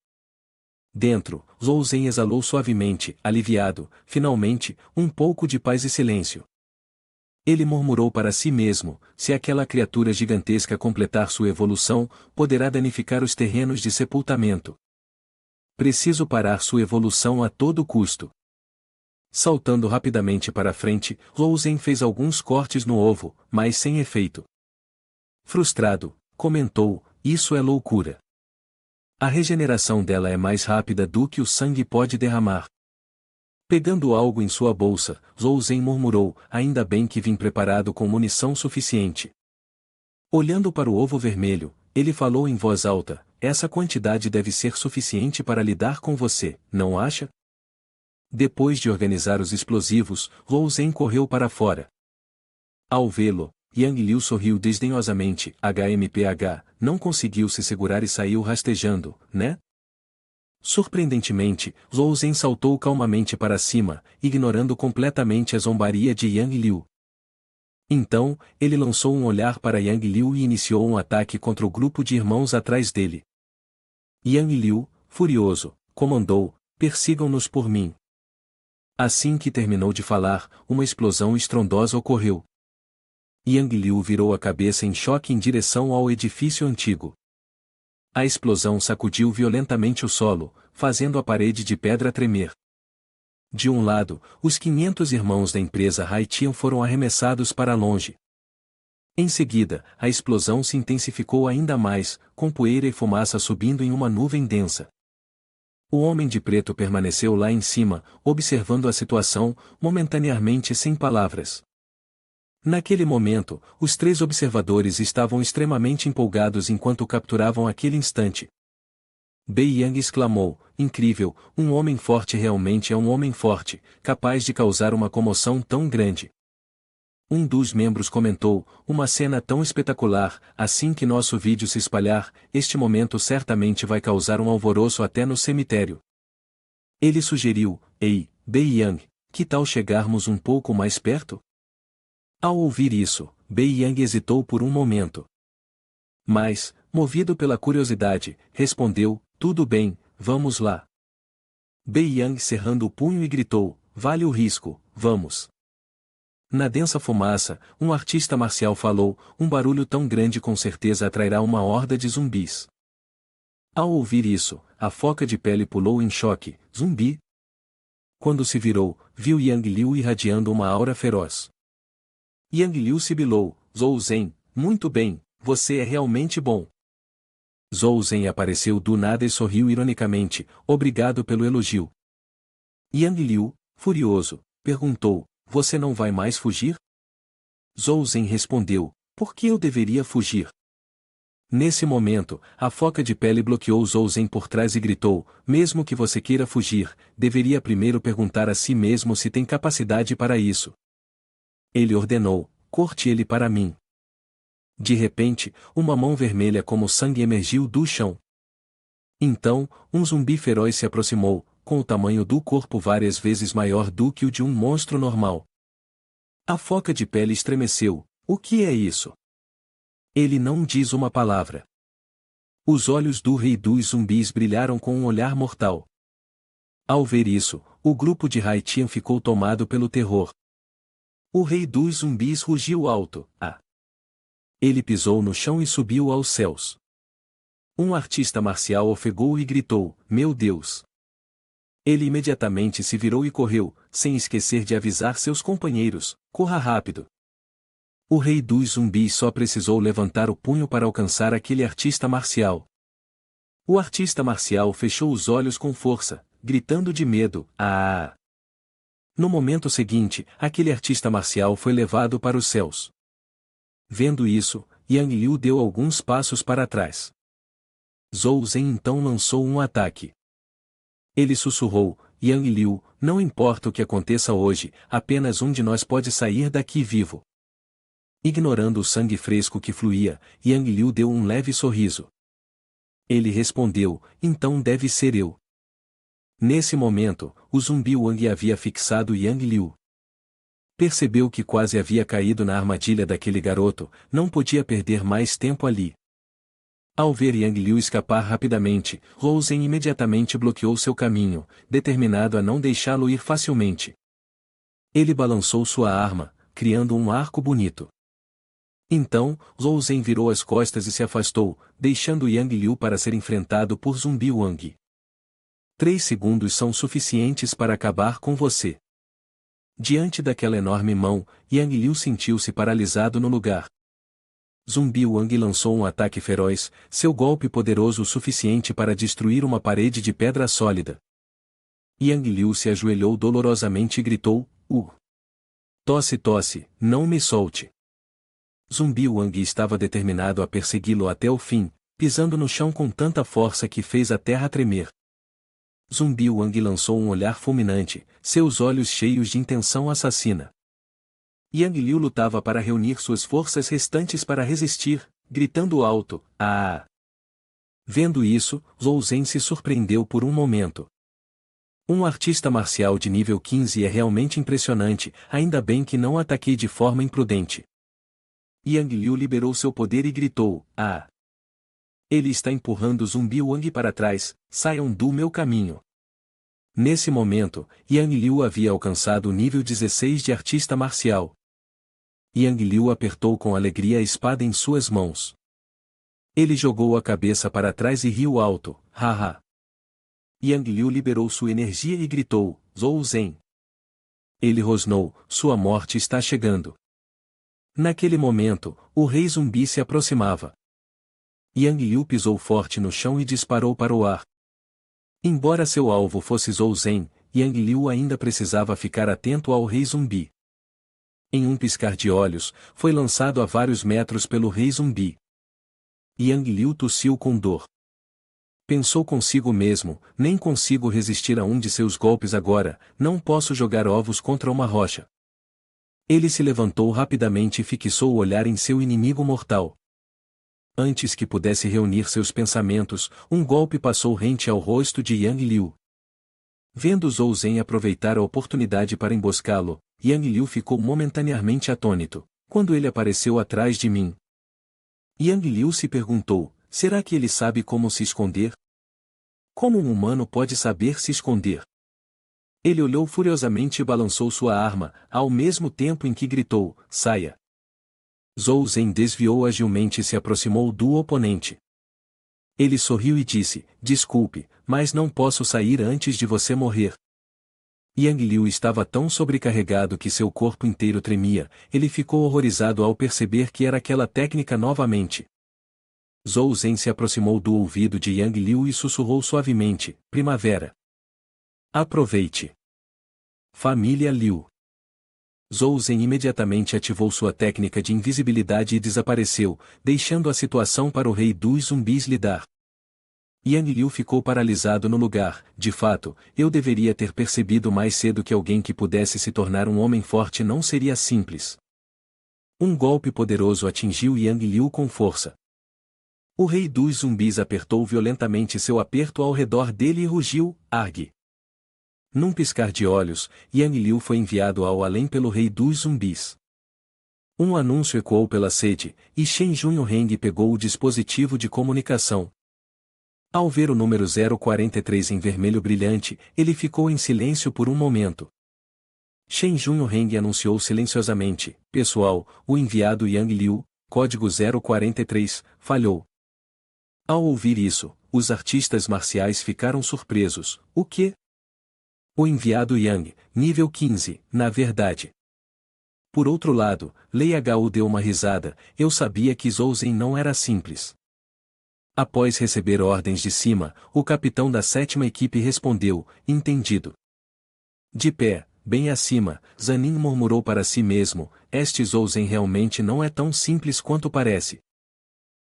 Dentro, Zhou Zhen exalou suavemente, aliviado: finalmente, um pouco de paz e silêncio. Ele murmurou para si mesmo: se aquela criatura gigantesca completar sua evolução, poderá danificar os terrenos de sepultamento. Preciso parar sua evolução a todo custo. Saltando rapidamente para frente, Zhou Zhen fez alguns cortes no ovo, mas sem efeito. Frustrado, comentou: isso é loucura. A regeneração dela é mais rápida do que o sangue pode derramar. Pegando algo em sua bolsa, Zhou Zhen murmurou: ainda bem que vim preparado com munição suficiente. Olhando para o ovo vermelho, ele falou em voz alta: essa quantidade deve ser suficiente para lidar com você, não acha? Depois de organizar os explosivos, Lou Zhen correu para fora. Ao vê-lo, Yang Liu sorriu desdenhosamente. HMPH, não conseguiu se segurar e saiu rastejando, né? Surpreendentemente, Lou Zhen saltou calmamente para cima, ignorando completamente a zombaria de Yang Liu. Então, ele lançou um olhar para Yang Liu e iniciou um ataque contra o grupo de irmãos atrás dele. Yang Liu, furioso, comandou: persigam-nos por mim. Assim que terminou de falar, uma explosão estrondosa ocorreu. Yang Liu virou a cabeça em choque em direção ao edifício antigo. A explosão sacudiu violentamente o solo, fazendo a parede de pedra tremer. De um lado, os 500 irmãos da empresa Haitian foram arremessados para longe. Em seguida, a explosão se intensificou ainda mais, com poeira e fumaça subindo em uma nuvem densa. O homem de preto permaneceu lá em cima, observando a situação, momentaneamente sem palavras. Naquele momento, os 3 observadores estavam extremamente empolgados enquanto capturavam aquele instante. Bei Yang exclamou: incrível, um homem forte realmente é um homem forte, capaz de causar uma comoção tão grande. Um dos membros comentou: uma cena tão espetacular, assim que nosso vídeo se espalhar, este momento certamente vai causar um alvoroço até no cemitério. Ele sugeriu: ei, Bei Yang, que tal chegarmos um pouco mais perto? Ao ouvir isso, Bei Yang hesitou por um momento. Mas, movido pela curiosidade, respondeu: tudo bem, vamos lá. Bei Yang cerrando o punho e gritou: vale o risco, vamos. Na densa fumaça, um artista marcial falou: um barulho tão grande com certeza atrairá uma horda de zumbis. Ao ouvir isso, a foca de pele pulou em choque: zumbi? Quando se virou, viu Yang Liu irradiando uma aura feroz. Yang Liu sibilou: Zhou Zhen, muito bem, você é realmente bom. Zhou Zhen apareceu do nada e sorriu ironicamente: obrigado pelo elogio. Yang Liu, furioso, perguntou: você não vai mais fugir? Zhou Zhen respondeu: por que eu deveria fugir? Nesse momento, a foca de pele bloqueou Zhou Zhen por trás e gritou: mesmo que você queira fugir, deveria primeiro perguntar a si mesmo se tem capacidade para isso. Ele ordenou: corte ele para mim. De repente, uma mão vermelha como sangue emergiu do chão. Então, um zumbi feroz se aproximou, com o tamanho do corpo várias vezes maior do que o de um monstro normal. A foca de pele estremeceu: o que é isso? Ele não diz uma palavra. Os olhos do rei dos zumbis brilharam com um olhar mortal. Ao ver isso, o grupo de Haitian ficou tomado pelo terror. O rei dos zumbis rugiu alto: ah! Ele pisou no chão e subiu aos céus. Um artista marcial ofegou e gritou: meu Deus! Ele imediatamente se virou e correu, sem esquecer de avisar seus companheiros: corra rápido. O rei dos zumbis só precisou levantar o punho para alcançar aquele artista marcial. O artista marcial fechou os olhos com força, gritando de medo: ah! No momento seguinte, aquele artista marcial foi levado para os céus. Vendo isso, Yang Liu deu alguns passos para trás. Zhou Zhen então lançou um ataque. Ele sussurrou: Yang Liu, não importa o que aconteça hoje, apenas um de nós pode sair daqui vivo. Ignorando o sangue fresco que fluía, Yang Liu deu um leve sorriso. Ele respondeu: então deve ser eu. Nesse momento, o zumbi Wang havia fixado Yang Liu. Percebeu que quase havia caído na armadilha daquele garoto, não podia perder mais tempo ali. Ao ver Yang Liu escapar rapidamente, Zhou Zhen imediatamente bloqueou seu caminho, determinado a não deixá-lo ir facilmente. Ele balançou sua arma, criando um arco bonito. Então, Zhou Zhen virou as costas e se afastou, deixando Yang Liu para ser enfrentado por Zumbi Wang. 3 segundos são suficientes para acabar com você. Diante daquela enorme mão, Yang Liu sentiu-se paralisado no lugar. Zumbi Wang lançou um ataque feroz, seu golpe poderoso o suficiente para destruir uma parede de pedra sólida. Yang Liu se ajoelhou dolorosamente e gritou: Tosse, tosse, não me solte. Zumbi Wang estava determinado a persegui-lo até o fim, pisando no chão com tanta força que fez a terra tremer. Zumbi Wang lançou um olhar fulminante, seus olhos cheios de intenção assassina. Yang Liu lutava para reunir suas forças restantes para resistir, gritando alto, "Ah!" Vendo isso, Zhou Zhen se surpreendeu por um momento. Um artista marcial de nível 15 é realmente impressionante, ainda bem que não ataquei de forma imprudente. Yang Liu liberou seu poder e gritou, "Ah! Ele está empurrando Zumbi Wang para trás, saiam do meu caminho." Nesse momento, Yang Liu havia alcançado o nível 16 de artista marcial. Yang Liu apertou com alegria a espada em suas mãos. Ele jogou a cabeça para trás e riu alto, haha. Yang Liu liberou sua energia e gritou, "Zhou Zhen." Ele rosnou, sua morte está chegando. Naquele momento, o rei zumbi se aproximava. Yang Liu pisou forte no chão e disparou para o ar. Embora seu alvo fosse Zhou Zhen, Yang Liu ainda precisava ficar atento ao rei zumbi. Em um piscar de olhos, foi lançado a vários metros pelo rei zumbi. Yang Liu tossiu com dor. Pensou consigo mesmo, nem consigo resistir a um de seus golpes agora, não posso jogar ovos contra uma rocha. Ele se levantou rapidamente e fixou o olhar em seu inimigo mortal. Antes que pudesse reunir seus pensamentos, um golpe passou rente ao rosto de Yang Liu. Vendo Zhou Zhen aproveitar a oportunidade para emboscá-lo, Yang Liu ficou momentaneamente atônito. Quando ele apareceu atrás de mim, Yang Liu se perguntou, será que ele sabe como se esconder? Como um humano pode saber se esconder? Ele olhou furiosamente e balançou sua arma, ao mesmo tempo em que gritou, saia. Zhou Zhen desviou agilmente e se aproximou do oponente. Ele sorriu e disse, desculpe, mas não posso sair antes de você morrer. Yang Liu estava tão sobrecarregado que seu corpo inteiro tremia, ele ficou horrorizado ao perceber que era aquela técnica novamente. Zhou Zhen se aproximou do ouvido de Yang Liu e sussurrou suavemente, primavera. Aproveite. Família Liu. Zhou Zhen imediatamente ativou sua técnica de invisibilidade e desapareceu, deixando a situação para o rei dos zumbis lidar. Yang Liu ficou paralisado no lugar, de fato, eu deveria ter percebido mais cedo que alguém que pudesse se tornar um homem forte não seria simples. Um golpe poderoso atingiu Yang Liu com força. O rei dos zumbis apertou violentamente seu aperto ao redor dele e rugiu, argue. Num piscar de olhos, Yang Liu foi enviado ao além pelo rei dos zumbis. Um anúncio ecoou pela sede, e Shen Junhong pegou o dispositivo de comunicação. Ao ver o número 043 em vermelho brilhante, ele ficou em silêncio por um momento. Shen Junhong anunciou silenciosamente, pessoal, o enviado Yang Liu, código 043, falhou. Ao ouvir isso, os artistas marciais ficaram surpresos, o quê? O enviado Yang, nível 15, na verdade. Por outro lado, Lei Hu deu uma risada, eu sabia que Zhou Zhen não era simples. Após receber ordens de cima, o capitão da 7ª equipe respondeu, entendido. De pé, bem acima, Zanin murmurou para si mesmo, este Zhou Zhen realmente não é tão simples quanto parece.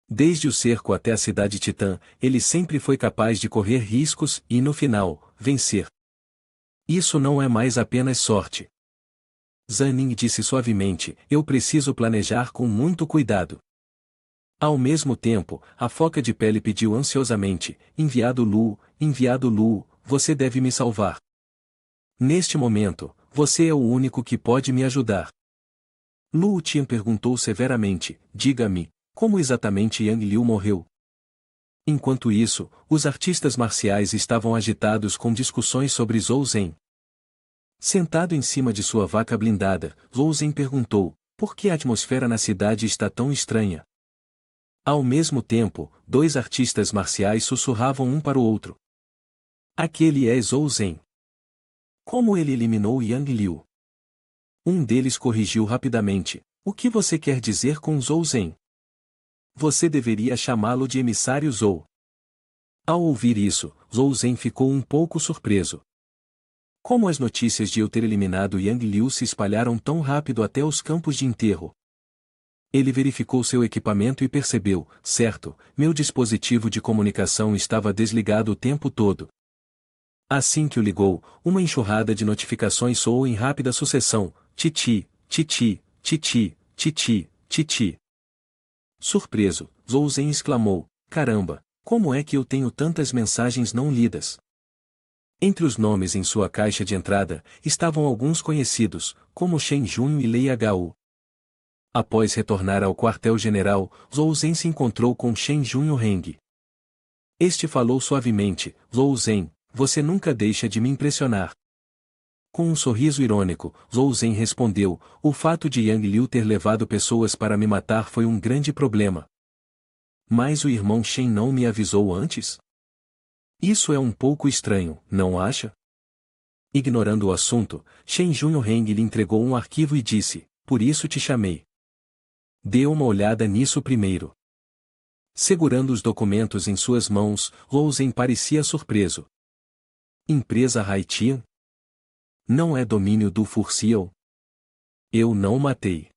Desde o cerco até a cidade Titã, ele sempre foi capaz de correr riscos e, no final, vencer. Isso não é mais apenas sorte. Zanin disse suavemente, eu preciso planejar com muito cuidado. Ao mesmo tempo, a foca de pele pediu ansiosamente, enviado Lu, você deve me salvar. Neste momento, você é o único que pode me ajudar. Lu Tian perguntou severamente, diga-me, como exatamente Yang Liu morreu? Enquanto isso, os artistas marciais estavam agitados com discussões sobre Zhou Zhen. Sentado em cima de sua vaca blindada, Zhou Zhen perguntou, por que a atmosfera na cidade está tão estranha? Ao mesmo tempo, dois artistas marciais sussurravam um para o outro. Aquele é Zhou Zhen. Como ele eliminou Yang Liu? Um deles corrigiu rapidamente, o que você quer dizer com Zhou Zhen? Você deveria chamá-lo de emissário Zhou. Ao ouvir isso, Zhou Zhen ficou um pouco surpreso. Como as notícias de eu ter eliminado Yang Liu se espalharam tão rápido até os campos de enterro? Ele verificou seu equipamento e percebeu, certo, meu dispositivo de comunicação estava desligado o tempo todo. Assim que o ligou, uma enxurrada de notificações soou em rápida sucessão: titi, titi, titi, titi, titi. Surpreso, Zhou Zhen exclamou: caramba, como é que eu tenho tantas mensagens não lidas? Entre os nomes em sua caixa de entrada, estavam alguns conhecidos, como Shen Junho e Lei Hu. Após retornar ao quartel-general, Zhou Zhen se encontrou com Shen Junho Heng. Este falou suavemente: Zhou Zhen, você nunca deixa de me impressionar. Com um sorriso irônico, Zhou Zhen respondeu: o fato de Yang Liu ter levado pessoas para me matar foi um grande problema. Mas o irmão Shen não me avisou antes? Isso é um pouco estranho, não acha? Ignorando o assunto, Shen Junho Heng lhe entregou um arquivo e disse: por isso te chamei. Dê uma olhada nisso primeiro. Segurando os documentos em suas mãos, Zhou Zhen parecia surpreso. Empresa Haitian? Não é domínio do Furciel? Eu não matei.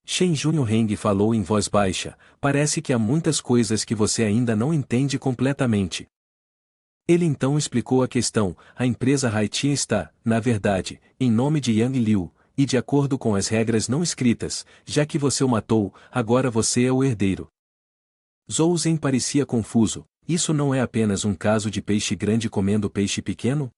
Shen Junho Heng falou em voz baixa: parece que há muitas coisas que você ainda não entende completamente. Ele então explicou a questão: a empresa Haitian está, na verdade, em nome de Yang Liu, e de acordo com as regras não escritas, já que você o matou, agora você é o herdeiro. Zhou Zhen parecia confuso: isso não é apenas um caso de peixe grande comendo peixe pequeno?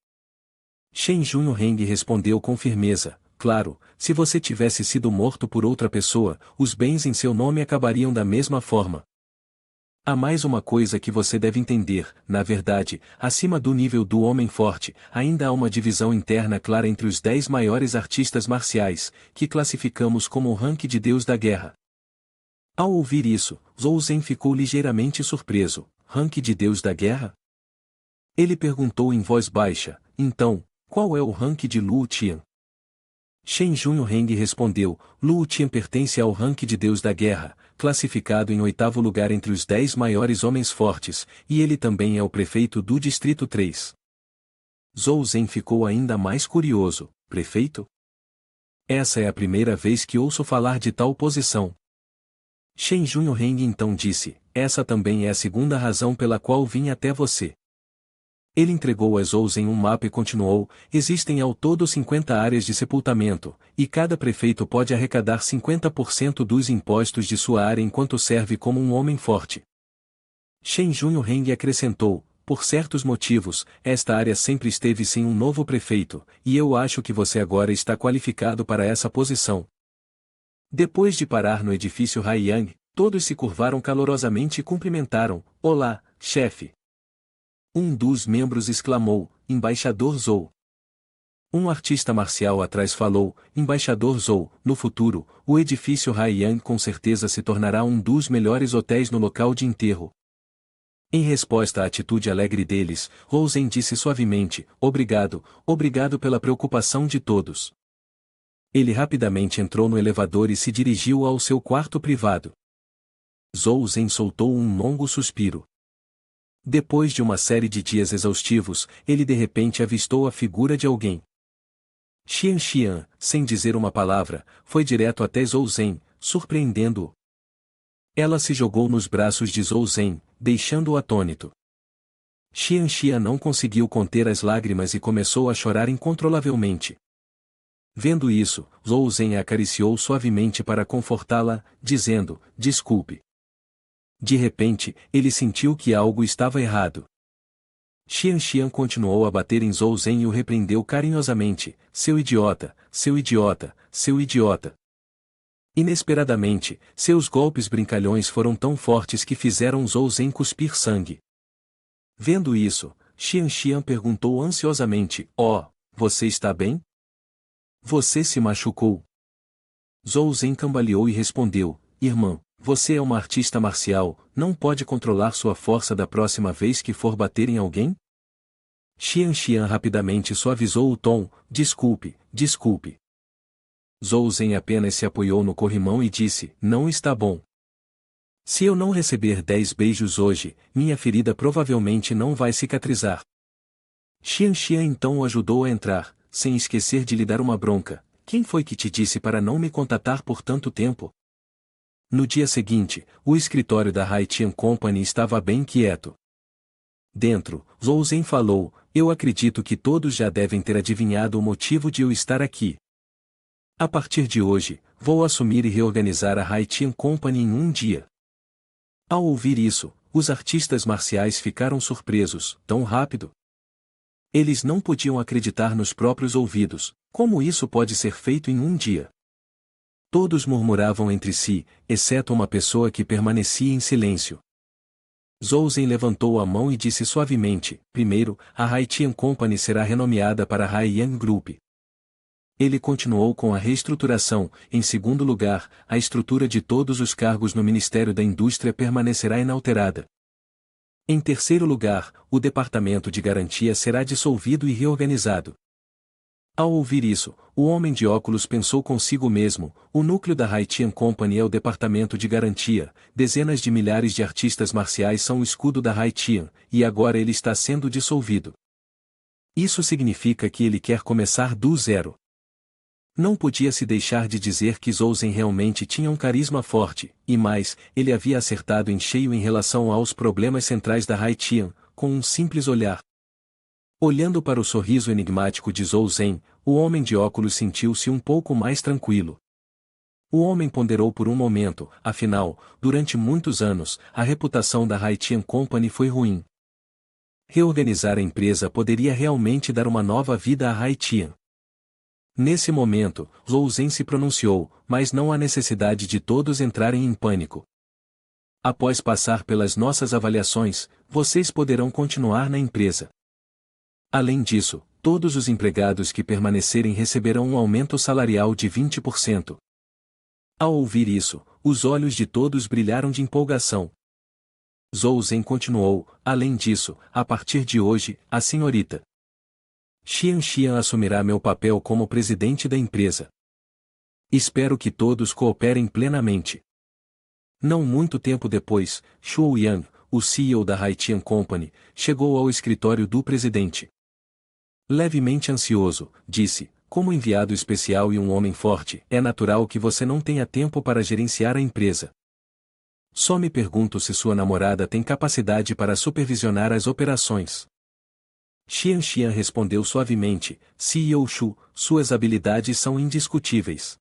Shen Junho Heng respondeu com firmeza: claro, se você tivesse sido morto por outra pessoa, os bens em seu nome acabariam da mesma forma. Há mais uma coisa que você deve entender: na verdade, acima do nível do homem forte, ainda há uma divisão interna clara entre os 10 maiores artistas marciais, que classificamos como o ranking de Deus da Guerra. Ao ouvir isso, Zhou Zhen ficou ligeiramente surpreso: ranking de Deus da Guerra? Ele perguntou em voz baixa: então, qual é o ranking de Luo Tian? Shen Junho Heng respondeu: Luo Tian pertence ao ranking de Deus da Guerra, classificado em 8º lugar entre os 10 maiores homens fortes, e ele também é o prefeito do Distrito 3. Zhou Zhen ficou ainda mais curioso: prefeito? Essa é a primeira vez que ouço falar de tal posição. Shen Junho Heng então disse: essa também é a segunda razão pela qual vim até você. Ele entregou a Zhou Zhen um mapa e continuou: existem ao todo 50 áreas de sepultamento, e cada prefeito pode arrecadar 50% dos impostos de sua área enquanto serve como um homem forte. Shen Junho Heng acrescentou: por certos motivos, esta área sempre esteve sem um novo prefeito, e eu acho que você agora está qualificado para essa posição. Depois de parar no edifício Haiyang, todos se curvaram calorosamente e cumprimentaram: olá, chefe. Um dos membros exclamou: Embaixador Zhou. Um artista marcial atrás falou: Embaixador Zhou, no futuro, o edifício Haiyang com certeza se tornará um dos melhores hotéis no local de enterro. Em resposta à atitude alegre deles, Zhou Zhen disse suavemente: obrigado, obrigado pela preocupação de todos. Ele rapidamente entrou no elevador e se dirigiu ao seu quarto privado. Zhou Zhen soltou um longo suspiro. Depois de uma série de dias exaustivos, ele de repente avistou a figura de alguém. Xian Xian, sem dizer uma palavra, foi direto até Zhou Zhen, surpreendendo-o. Ela se jogou nos braços de Zhou Zhen, deixando-o atônito. Xian Xian não conseguiu conter as lágrimas e começou a chorar incontrolavelmente. Vendo isso, Zhou Zhen a acariciou suavemente para confortá-la, dizendo: desculpe. De repente, ele sentiu que algo estava errado. Xian Xian continuou a bater em Zhou Zhen e o repreendeu carinhosamente: seu idiota, seu idiota, seu idiota. Inesperadamente, seus golpes brincalhões foram tão fortes que fizeram Zhou Zhen cuspir sangue. Vendo isso, Xian Xian perguntou ansiosamente: você está bem? Você se machucou? Zhou Zhen cambaleou e respondeu: irmã, você é uma artista marcial, não pode controlar sua força da próxima vez que for bater em alguém? Xian Xian rapidamente suavizou o tom: desculpe, desculpe. Zhou Zhen apenas se apoiou no corrimão e disse: não está bom. Se eu não receber 10 beijos hoje, minha ferida provavelmente não vai cicatrizar. Xian Xian então o ajudou a entrar, sem esquecer de lhe dar uma bronca: quem foi que te disse para não me contatar por tanto tempo? No dia seguinte, o escritório da Haitian Company estava bem quieto. Dentro, Zhou Zhen falou: Eu acredito que todos já devem ter adivinhado o motivo de eu estar aqui. A partir de hoje, vou assumir e reorganizar a Haitian Company em um dia. Ao ouvir isso, os artistas marciais ficaram surpresos, tão rápido. Eles não podiam acreditar nos próprios ouvidos, como isso pode ser feito em um dia. Todos murmuravam entre si, exceto uma pessoa que permanecia em silêncio. Zhou Zhen levantou a mão e disse suavemente: primeiro, a Haitian Company será renomeada para Haiyan Group. Ele continuou com a reestruturação. Em segundo lugar, a estrutura de todos os cargos no Ministério da Indústria permanecerá inalterada. Em terceiro lugar, o Departamento de Garantia será dissolvido e reorganizado. Ao ouvir isso, o homem de óculos pensou consigo mesmo: o núcleo da Haitian Company é o Departamento de Garantia, dezenas de milhares de artistas marciais são o escudo da Haitian, e agora ele está sendo dissolvido. Isso significa que ele quer começar do zero. Não podia se deixar de dizer que Zhou Zhen realmente tinha um carisma forte, e mais, ele havia acertado em cheio em relação aos problemas centrais da Haitian, com um simples olhar. Olhando para o sorriso enigmático de Zhou Zhen, o homem de óculos sentiu-se um pouco mais tranquilo. O homem ponderou por um momento, afinal, durante muitos anos, a reputação da Haitian Company foi ruim. Reorganizar a empresa poderia realmente dar uma nova vida à Haitian. Nesse momento, Zhou Zhen se pronunciou: mas não há necessidade de todos entrarem em pânico. Após passar pelas nossas avaliações, vocês poderão continuar na empresa. Além disso, todos os empregados que permanecerem receberão um aumento salarial de 20%. Ao ouvir isso, os olhos de todos brilharam de empolgação. Zhou Zhen continuou: além disso, a partir de hoje, a senhorita Xian Xian assumirá meu papel como presidente da empresa. Espero que todos cooperem plenamente. Não muito tempo depois, Shuo Yang, o CEO da Haitian Company, chegou ao escritório do presidente. Levemente ansioso, disse: como enviado especial e um homem forte, é natural que você não tenha tempo para gerenciar a empresa. Só me pergunto se sua namorada tem capacidade para supervisionar as operações. Xian Xian respondeu suavemente: CEO Shu, suas habilidades são indiscutíveis.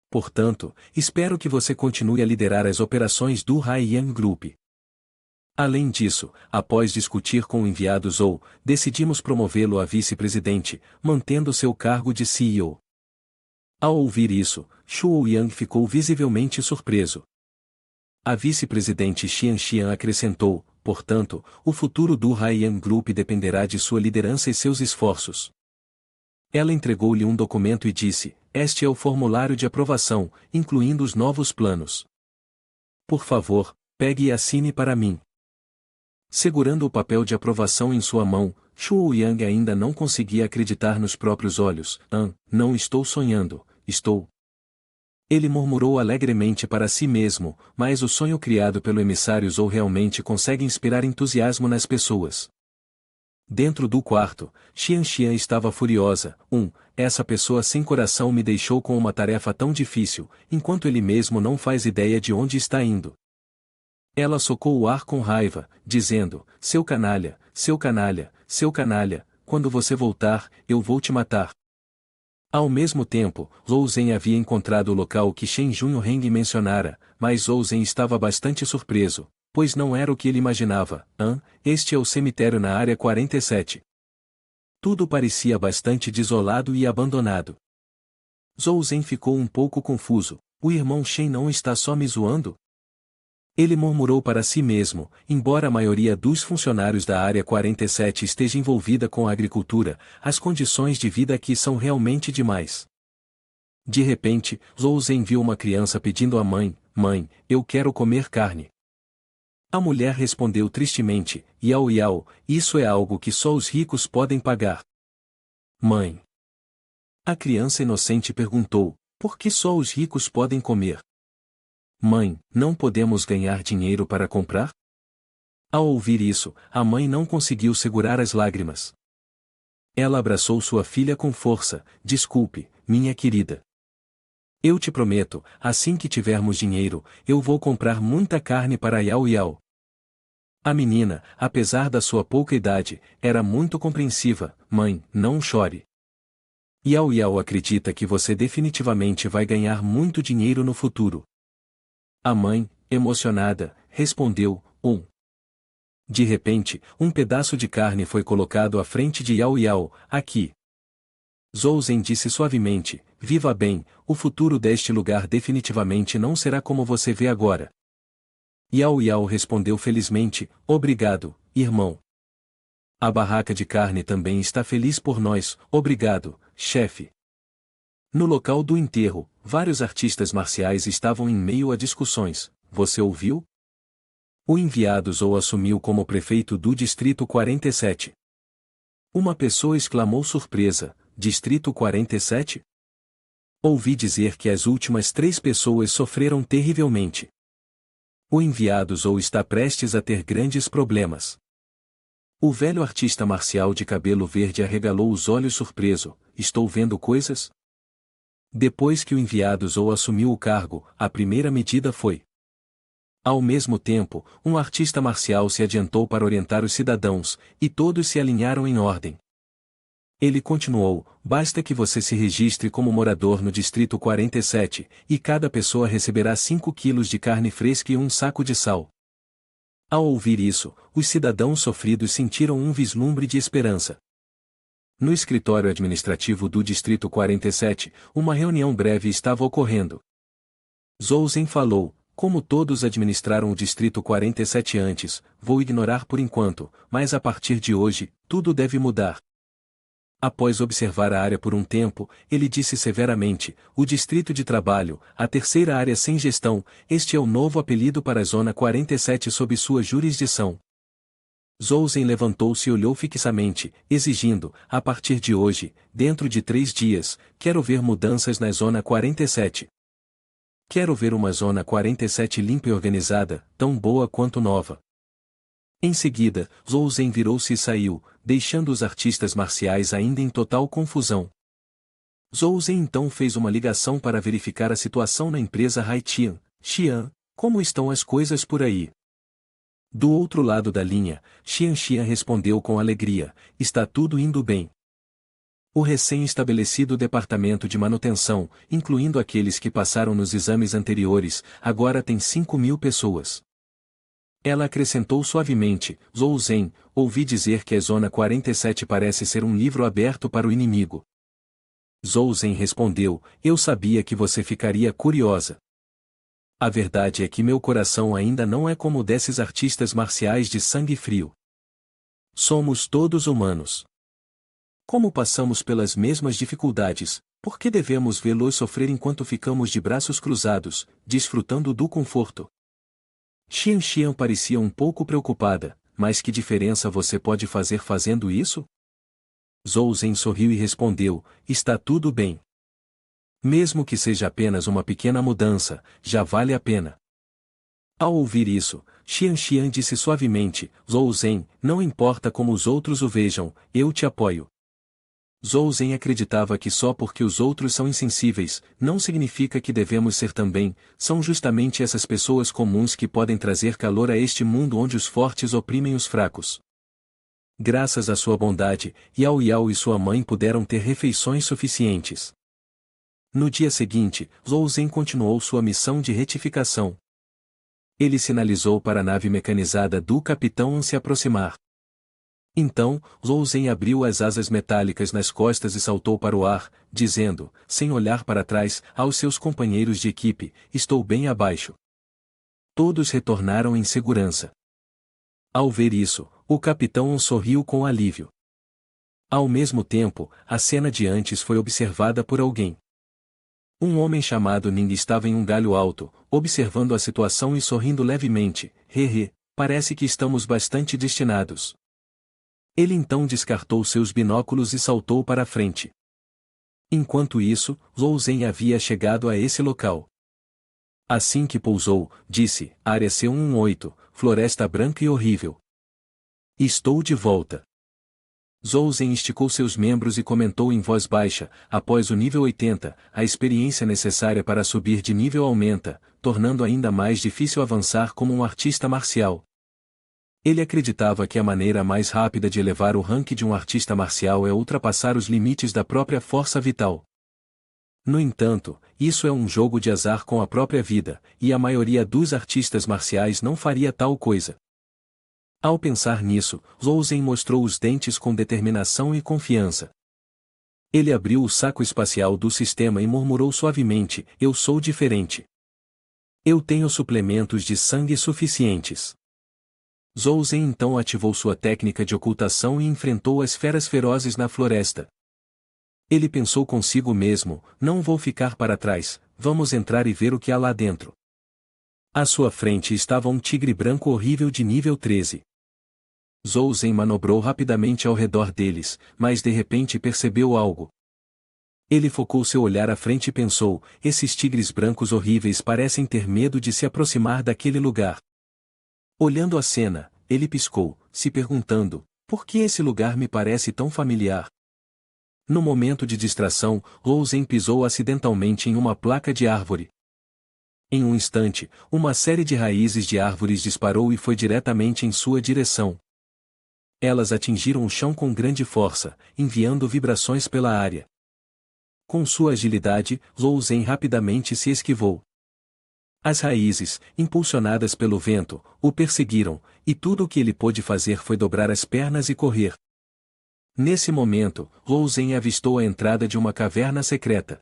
Portanto, espero que você continue a liderar as operações do Haiyan Group. Além disso, após discutir com o enviado Zhou, decidimos promovê-lo a vice-presidente, mantendo seu cargo de CEO. Ao ouvir isso, Shuo Yang ficou visivelmente surpreso. A vice-presidente Xian Xian acrescentou: portanto, o futuro do Haiyan Group dependerá de sua liderança e seus esforços. Ela entregou-lhe um documento e disse: este é o formulário de aprovação, incluindo os novos planos. Por favor, pegue e assine para mim. Segurando o papel de aprovação em sua mão, Shuo Yang ainda não conseguia acreditar nos próprios olhos. Não estou sonhando, estou. Ele murmurou alegremente para si mesmo, mas o sonho criado pelo emissário Zhou realmente consegue inspirar entusiasmo nas pessoas. Dentro do quarto, Xian Xian estava furiosa. Essa pessoa sem coração me deixou com uma tarefa tão difícil, enquanto ele mesmo não faz ideia de onde está indo. Ela socou o ar com raiva, dizendo: seu canalha, seu canalha, seu canalha, quando você voltar, eu vou te matar. Ao mesmo tempo, Zhou Zhen havia encontrado o local que Shen Junhong mencionara, mas Zhou Zhen estava bastante surpreso, pois não era o que ele imaginava. Este é o cemitério na área 47. Tudo parecia bastante desolado e abandonado. Zhou Zhen ficou um pouco confuso: o irmão Shen não está só me zoando? Ele murmurou para si mesmo: embora a maioria dos funcionários da área 47 esteja envolvida com a agricultura, as condições de vida aqui são realmente demais. De repente, Zhou Zhen viu uma criança pedindo à mãe: mãe, eu quero comer carne. A mulher respondeu tristemente: Yao Yao, isso é algo que só os ricos podem pagar. Mãe. A criança inocente perguntou: por que só os ricos podem comer? Mãe, não podemos ganhar dinheiro para comprar? Ao ouvir isso, a mãe não conseguiu segurar as lágrimas. Ela abraçou sua filha com força: desculpe, minha querida. Eu te prometo, assim que tivermos dinheiro, eu vou comprar muita carne para Yao Yao. A menina, apesar da sua pouca idade, era muito compreensiva. Mãe, não chore. Yao Yao acredita que você definitivamente vai ganhar muito dinheiro no futuro. A mãe, emocionada, respondeu, De repente, um pedaço de carne foi colocado à frente de Yao Yao, aqui. Zhou Zhen disse suavemente, viva bem, o futuro deste lugar definitivamente não será como você vê agora. Yao Yao respondeu felizmente, obrigado, irmão. A barraca de carne também está feliz por nós, obrigado, chefe. No local do enterro, vários artistas marciais estavam em meio a discussões, você ouviu? O enviado Zhou assumiu como prefeito do Distrito 47. Uma pessoa exclamou surpresa, Distrito 47? Ouvi dizer que as últimas 3 pessoas sofreram terrivelmente. O enviado Zhou está prestes a ter grandes problemas. O velho artista marcial de cabelo verde arregalou os olhos surpreso, estou vendo coisas? Depois que o enviado Zhou assumiu o cargo, a primeira medida foi. Ao mesmo tempo, um artista marcial se adiantou para orientar os cidadãos, e todos se alinharam em ordem. Ele continuou, basta que você se registre como morador no Distrito 47, e cada pessoa receberá 5 quilos de carne fresca e um saco de sal. Ao ouvir isso, os cidadãos sofridos sentiram um vislumbre de esperança. No escritório administrativo do Distrito 47, uma reunião breve estava ocorrendo. Zhou Zhen falou, como todos administraram o Distrito 47 antes, vou ignorar por enquanto, mas a partir de hoje, tudo deve mudar. Após observar a área por um tempo, ele disse severamente, o Distrito de Trabalho, a terceira área sem gestão, este é o novo apelido para a Zona 47 sob sua jurisdição. Zhou Zhen levantou-se e olhou fixamente, exigindo, a partir de hoje, dentro de 3 dias, quero ver mudanças na Zona 47. Quero ver uma Zona 47 limpa e organizada, tão boa quanto nova. Em seguida, Zhou Zhen virou-se e saiu, deixando os artistas marciais ainda em total confusão. Zhou Zhen então fez uma ligação para verificar a situação na empresa Haitian. Xian, como estão as coisas por aí? Do outro lado da linha, Xian respondeu com alegria, está tudo indo bem. O recém-estabelecido departamento de manutenção, incluindo aqueles que passaram nos exames anteriores, agora tem 5.000 pessoas. Ela acrescentou suavemente, Zhou Zhen, ouvi dizer que a Zona 47 parece ser um livro aberto para o inimigo. Zhou Zhen respondeu, eu sabia que você ficaria curiosa. A verdade é que meu coração ainda não é como o desses artistas marciais de sangue frio. Somos todos humanos. Como passamos pelas mesmas dificuldades, por que devemos vê-los sofrer enquanto ficamos de braços cruzados, desfrutando do conforto? Xian parecia um pouco preocupada, mas que diferença você pode fazer fazendo isso? Zhou Zhen sorriu e respondeu, está tudo bem. Mesmo que seja apenas uma pequena mudança, já vale a pena. Ao ouvir isso, Xian disse suavemente, Zhou Zhen, não importa como os outros o vejam, eu te apoio. Zhou Zhen acreditava que só porque os outros são insensíveis, não significa que devemos ser também, são justamente essas pessoas comuns que podem trazer calor a este mundo onde os fortes oprimem os fracos. Graças à sua bondade, Yao Yao e sua mãe puderam ter refeições suficientes. No dia seguinte, Zhou Zhen continuou sua missão de retificação. Ele sinalizou para a nave mecanizada do capitão se aproximar. Então, Zhou Zhen abriu as asas metálicas nas costas e saltou para o ar, dizendo, sem olhar para trás, aos seus companheiros de equipe, estou bem abaixo. Todos retornaram em segurança. Ao ver isso, o capitão sorriu com alívio. Ao mesmo tempo, a cena de antes foi observada por alguém. Um homem chamado Ning estava em um galho alto, observando a situação e sorrindo levemente, parece que estamos bastante destinados. Ele então descartou seus binóculos e saltou para a frente. Enquanto isso, Zhou Zhen havia chegado a esse local. Assim que pousou, disse, área C118, floresta branca e horrível. Estou de volta. Zhou Zhen esticou seus membros e comentou em voz baixa, após o nível 80, a experiência necessária para subir de nível aumenta, tornando ainda mais difícil avançar como um artista marcial. Ele acreditava que a maneira mais rápida de elevar o ranking de um artista marcial é ultrapassar os limites da própria força vital. No entanto, isso é um jogo de azar com a própria vida, e a maioria dos artistas marciais não faria tal coisa. Ao pensar nisso, Zhou Zhen mostrou os dentes com determinação e confiança. Ele abriu o saco espacial do sistema e murmurou suavemente: "Eu sou diferente. Eu tenho suplementos de sangue suficientes." Zhou Zhen então ativou sua técnica de ocultação e enfrentou as feras ferozes na floresta. Ele pensou consigo mesmo: "Não vou ficar para trás, vamos entrar e ver o que há lá dentro." À sua frente estava um tigre branco horrível de nível 13. Zhou Zhen manobrou rapidamente ao redor deles, mas de repente percebeu algo. Ele focou seu olhar à frente e pensou: "Esses tigres brancos horríveis parecem ter medo de se aproximar daquele lugar." Olhando a cena, ele piscou, se perguntando: "Por que esse lugar me parece tão familiar?" No momento de distração, Zhou Zhen pisou acidentalmente em uma placa de árvore. Em um instante, uma série de raízes de árvores disparou e foi diretamente em sua direção. Elas atingiram o chão com grande força, enviando vibrações pela área. Com sua agilidade, Zhou Zhen rapidamente se esquivou. As raízes, impulsionadas pelo vento, o perseguiram, e tudo o que ele pôde fazer foi dobrar as pernas e correr. Nesse momento, Zhou Zhen avistou a entrada de uma caverna secreta.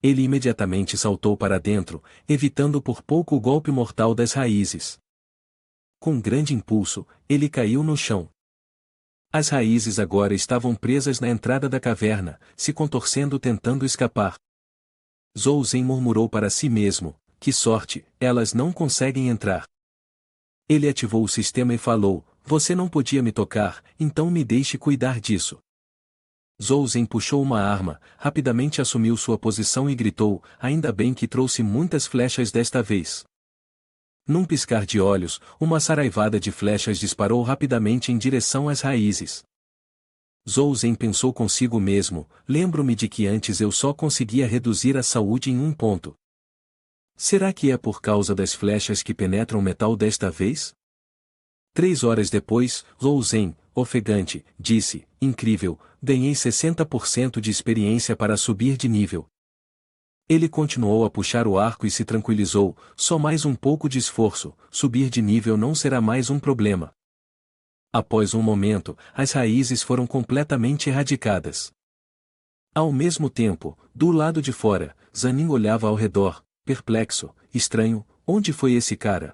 Ele imediatamente saltou para dentro, evitando por pouco o golpe mortal das raízes. Com grande impulso, ele caiu no chão. As raízes agora estavam presas na entrada da caverna, se contorcendo tentando escapar. Zhou Zhen murmurou para si mesmo: "Que sorte, elas não conseguem entrar." Ele ativou o sistema e falou: "Você não podia me tocar, então me deixe cuidar disso." Zhou Zhen puxou uma arma, rapidamente assumiu sua posição e gritou: "Ainda bem que trouxe muitas flechas desta vez." Num piscar de olhos, uma saraivada de flechas disparou rapidamente em direção às raízes. Zhou Zhen pensou consigo mesmo: "Lembro-me de que antes eu só conseguia reduzir a saúde em um ponto. Será que é por causa das flechas que penetram metal desta vez?" 3 horas depois, Zhou Zhen, ofegante, disse: "Incrível, ganhei 60% de experiência para subir de nível." Ele continuou a puxar o arco e se tranquilizou: "Só mais um pouco de esforço, subir de nível não será mais um problema." Após um momento, as raízes foram completamente erradicadas. Ao mesmo tempo, do lado de fora, Zanin olhava ao redor, perplexo: "Estranho, onde foi esse cara?"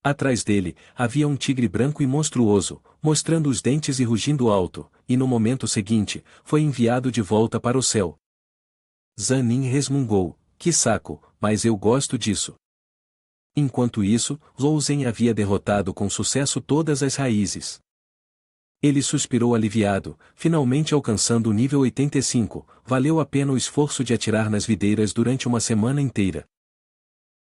Atrás dele, havia um tigre branco e monstruoso, mostrando os dentes e rugindo alto, e no momento seguinte, foi enviado de volta para o céu. Zanin resmungou: "Que saco, mas eu gosto disso." Enquanto isso, Zhou Zhen havia derrotado com sucesso todas as raízes. Ele suspirou aliviado, finalmente alcançando o nível 85, valeu a pena o esforço de atirar nas videiras durante uma semana inteira.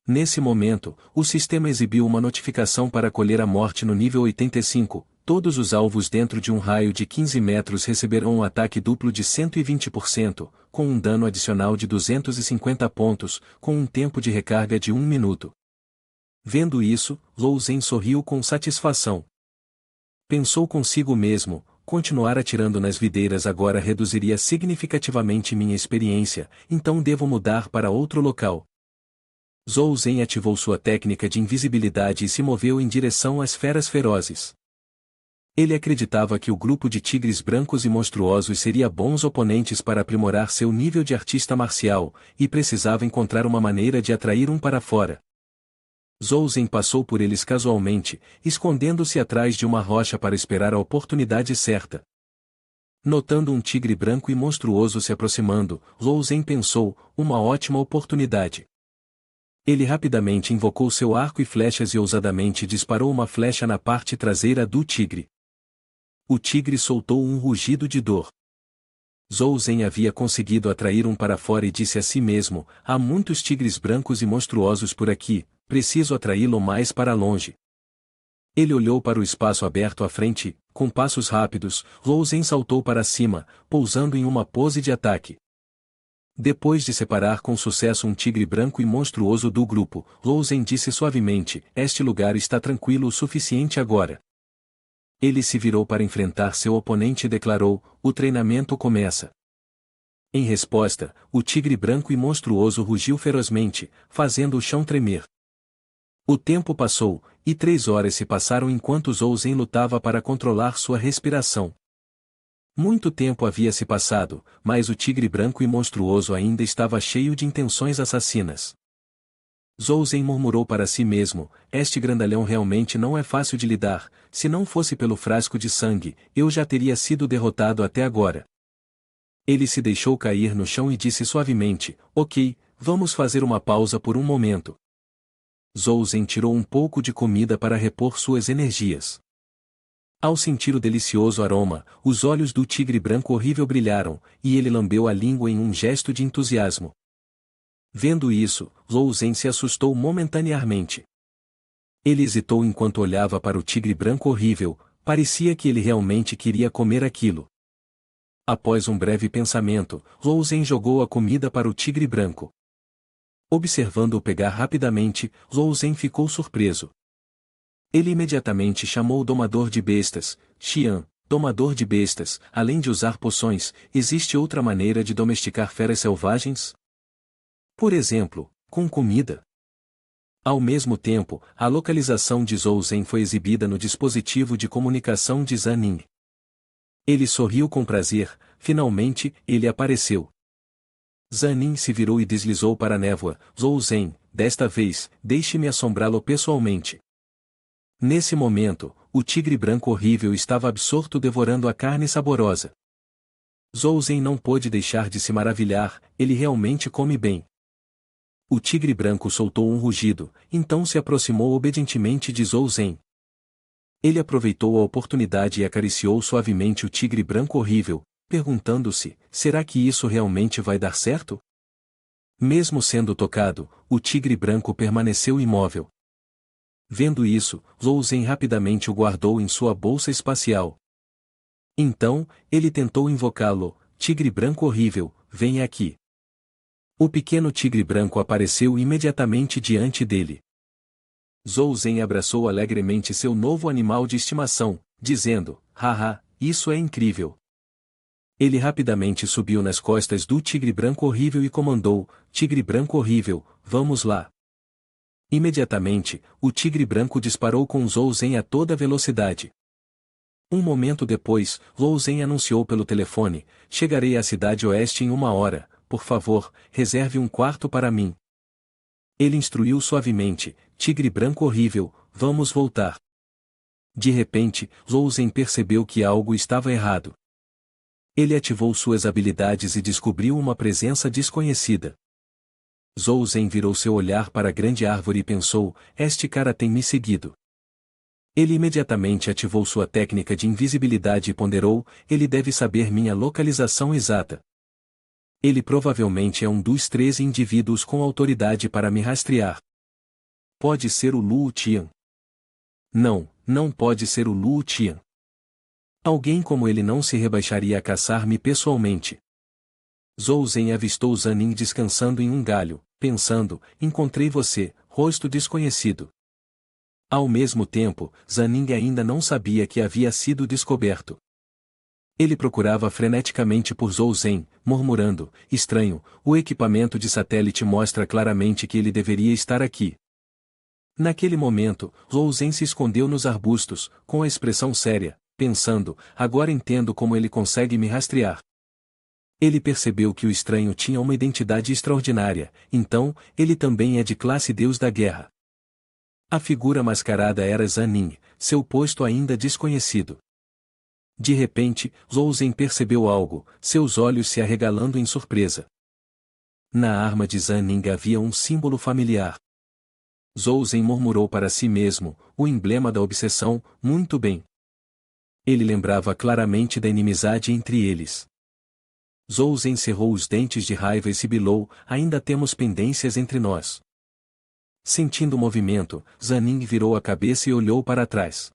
Nesse momento, o sistema exibiu uma notificação para colher a morte no nível 85. Todos os alvos dentro de um raio de 15 metros receberão um ataque duplo de 120%, com um dano adicional de 250 pontos, com um tempo de recarga de 1 minuto. Vendo isso, Zhou Zhen sorriu com satisfação. Pensou consigo mesmo: "Continuar atirando nas videiras agora reduziria significativamente minha experiência, então devo mudar para outro local." Zhou Zhen ativou sua técnica de invisibilidade e se moveu em direção às feras ferozes. Ele acreditava que o grupo de tigres brancos e monstruosos seria bons oponentes para aprimorar seu nível de artista marcial, e precisava encontrar uma maneira de atrair um para fora. Zhou Zhen passou por eles casualmente, escondendo-se atrás de uma rocha para esperar a oportunidade certa. Notando um tigre branco e monstruoso se aproximando, Zhou Zhen pensou: "Uma ótima oportunidade." Ele rapidamente invocou seu arco e flechas e ousadamente disparou uma flecha na parte traseira do tigre. O tigre soltou um rugido de dor. Zhou Zhen havia conseguido atrair um para fora e disse a si mesmo: "Há muitos tigres brancos e monstruosos por aqui, preciso atraí-lo mais para longe." Ele olhou para o espaço aberto à frente, com passos rápidos, Zhou Zhen saltou para cima, pousando em uma pose de ataque. Depois de separar com sucesso um tigre branco e monstruoso do grupo, Lou Zhen disse suavemente: este lugar está tranquilo o suficiente agora. Ele se virou para enfrentar seu oponente e declarou: o treinamento começa. Em resposta, o tigre branco e monstruoso rugiu ferozmente, fazendo o chão tremer. O tempo passou, e 3 horas se passaram enquanto Zhou Zhen lutava para controlar sua respiração. Muito tempo havia se passado, mas o tigre branco e monstruoso ainda estava cheio de intenções assassinas. Zhou Zhen murmurou para si mesmo: este grandalhão realmente não é fácil de lidar, se não fosse pelo frasco de sangue, eu já teria sido derrotado até agora. Ele se deixou cair no chão e disse suavemente: ok, vamos fazer uma pausa por um momento. Zhou Zhen tirou um pouco de comida para repor suas energias. Ao sentir o delicioso aroma, os olhos do tigre branco horrível brilharam, e ele lambeu a língua em um gesto de entusiasmo. Vendo isso, Zhou Zhen se assustou momentaneamente. Ele hesitou enquanto olhava para o tigre branco horrível, parecia que ele realmente queria comer aquilo. Após um breve pensamento, Zhou Zhen jogou a comida para o tigre branco. Observando-o pegar rapidamente, Zhou Zhen ficou surpreso. Ele imediatamente chamou o domador de bestas: Xian, domador de bestas, além de usar poções, existe outra maneira de domesticar feras selvagens? Por exemplo, com comida. Ao mesmo tempo, a localização de Zhou Zhen foi exibida no dispositivo de comunicação de Zaning. Ele sorriu com prazer, finalmente, ele apareceu. Zanin se virou e deslizou para a névoa: Zhou Zhen, desta vez, deixe-me assombrá-lo pessoalmente. Nesse momento, o tigre branco horrível estava absorto devorando a carne saborosa. Zhou Zhen não pôde deixar de se maravilhar, ele realmente come bem. O tigre branco soltou um rugido, então se aproximou obedientemente de Zhou Zhen. Ele aproveitou a oportunidade e acariciou suavemente o tigre branco horrível, perguntando-se: será que isso realmente vai dar certo? Mesmo sendo tocado, o tigre branco permaneceu imóvel. Vendo isso, Zhou Zhen rapidamente o guardou em sua bolsa espacial. Então, ele tentou invocá-lo: tigre branco horrível, venha aqui. O pequeno tigre branco apareceu imediatamente diante dele. Zhou Zhen abraçou alegremente seu novo animal de estimação, dizendo: haha, isso é incrível. Ele rapidamente subiu nas costas do tigre branco horrível e comandou: tigre branco horrível, vamos lá. Imediatamente, o tigre branco disparou com Zhou Zhen a toda velocidade. Um momento depois, Zhou Zhen anunciou pelo telefone: chegarei à cidade oeste em 1 hora, por favor, reserve um quarto para mim. Ele instruiu suavemente: tigre branco horrível, vamos voltar. De repente, Zhou Zhen percebeu que algo estava errado. Ele ativou suas habilidades e descobriu uma presença desconhecida. Zhou Zhen virou seu olhar para a grande árvore e pensou: este cara tem me seguido. Ele imediatamente ativou sua técnica de invisibilidade e ponderou: ele deve saber minha localização exata. Ele provavelmente é um dos 13 indivíduos com autoridade para me rastrear. Pode ser o Luo Tian. Não, não pode ser o Luo Tian. Alguém como ele não se rebaixaria a caçar-me pessoalmente. Zhou Zhen avistou Zanin descansando em um galho, pensando: encontrei você, rosto desconhecido. Ao mesmo tempo, Zanin ainda não sabia que havia sido descoberto. Ele procurava freneticamente por Zhou Zhen, murmurando: estranho, o equipamento de satélite mostra claramente que ele deveria estar aqui. Naquele momento, Zhou Zhen se escondeu nos arbustos, com a expressão séria, pensando: agora entendo como ele consegue me rastrear. Ele percebeu que o estranho tinha uma identidade extraordinária, então, ele também é de classe Deus da Guerra. A figura mascarada era Zanin, seu posto ainda desconhecido. De repente, Zhou Zhen percebeu algo, seus olhos se arregalando em surpresa. Na arma de Zanin havia um símbolo familiar. Zhou Zhen murmurou para si mesmo: o emblema da obsessão, muito bem. Ele lembrava claramente da inimizade entre eles. Zhou Zhen cerrou os dentes de raiva e sibilou: ainda temos pendências entre nós. Sentindo o movimento, Zanin virou a cabeça e olhou para trás.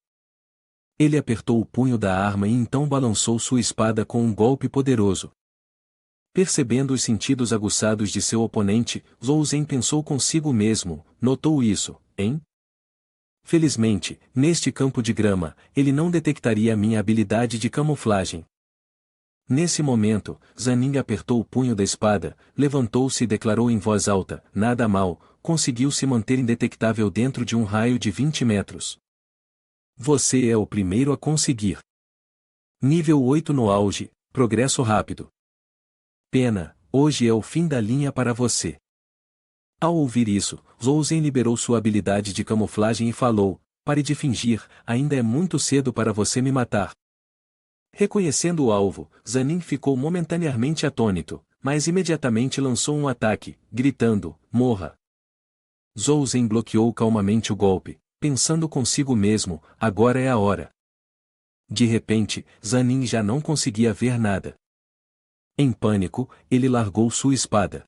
Ele apertou o punho da arma e então balançou sua espada com um golpe poderoso. Percebendo os sentidos aguçados de seu oponente, Zhou Zhen pensou consigo mesmo, notou isso, hein? Felizmente, neste campo de grama, ele não detectaria minha habilidade de camuflagem. Nesse momento, Zanin apertou o punho da espada, levantou-se e declarou em voz alta, nada mal, conseguiu se manter indetectável dentro de um raio de 20 metros. Você é o primeiro a conseguir. Nível 8 no auge, progresso rápido. Pena, hoje é o fim da linha para você. Ao ouvir isso, Zhou Zhen liberou sua habilidade de camuflagem e falou, pare de fingir, ainda é muito cedo para você me matar. Reconhecendo o alvo, Zanin ficou momentaneamente atônito, mas imediatamente lançou um ataque, gritando, morra. Zhou Zhen bloqueou calmamente o golpe, pensando consigo mesmo, agora é a hora. De repente, Zanin já não conseguia ver nada. Em pânico, ele largou sua espada.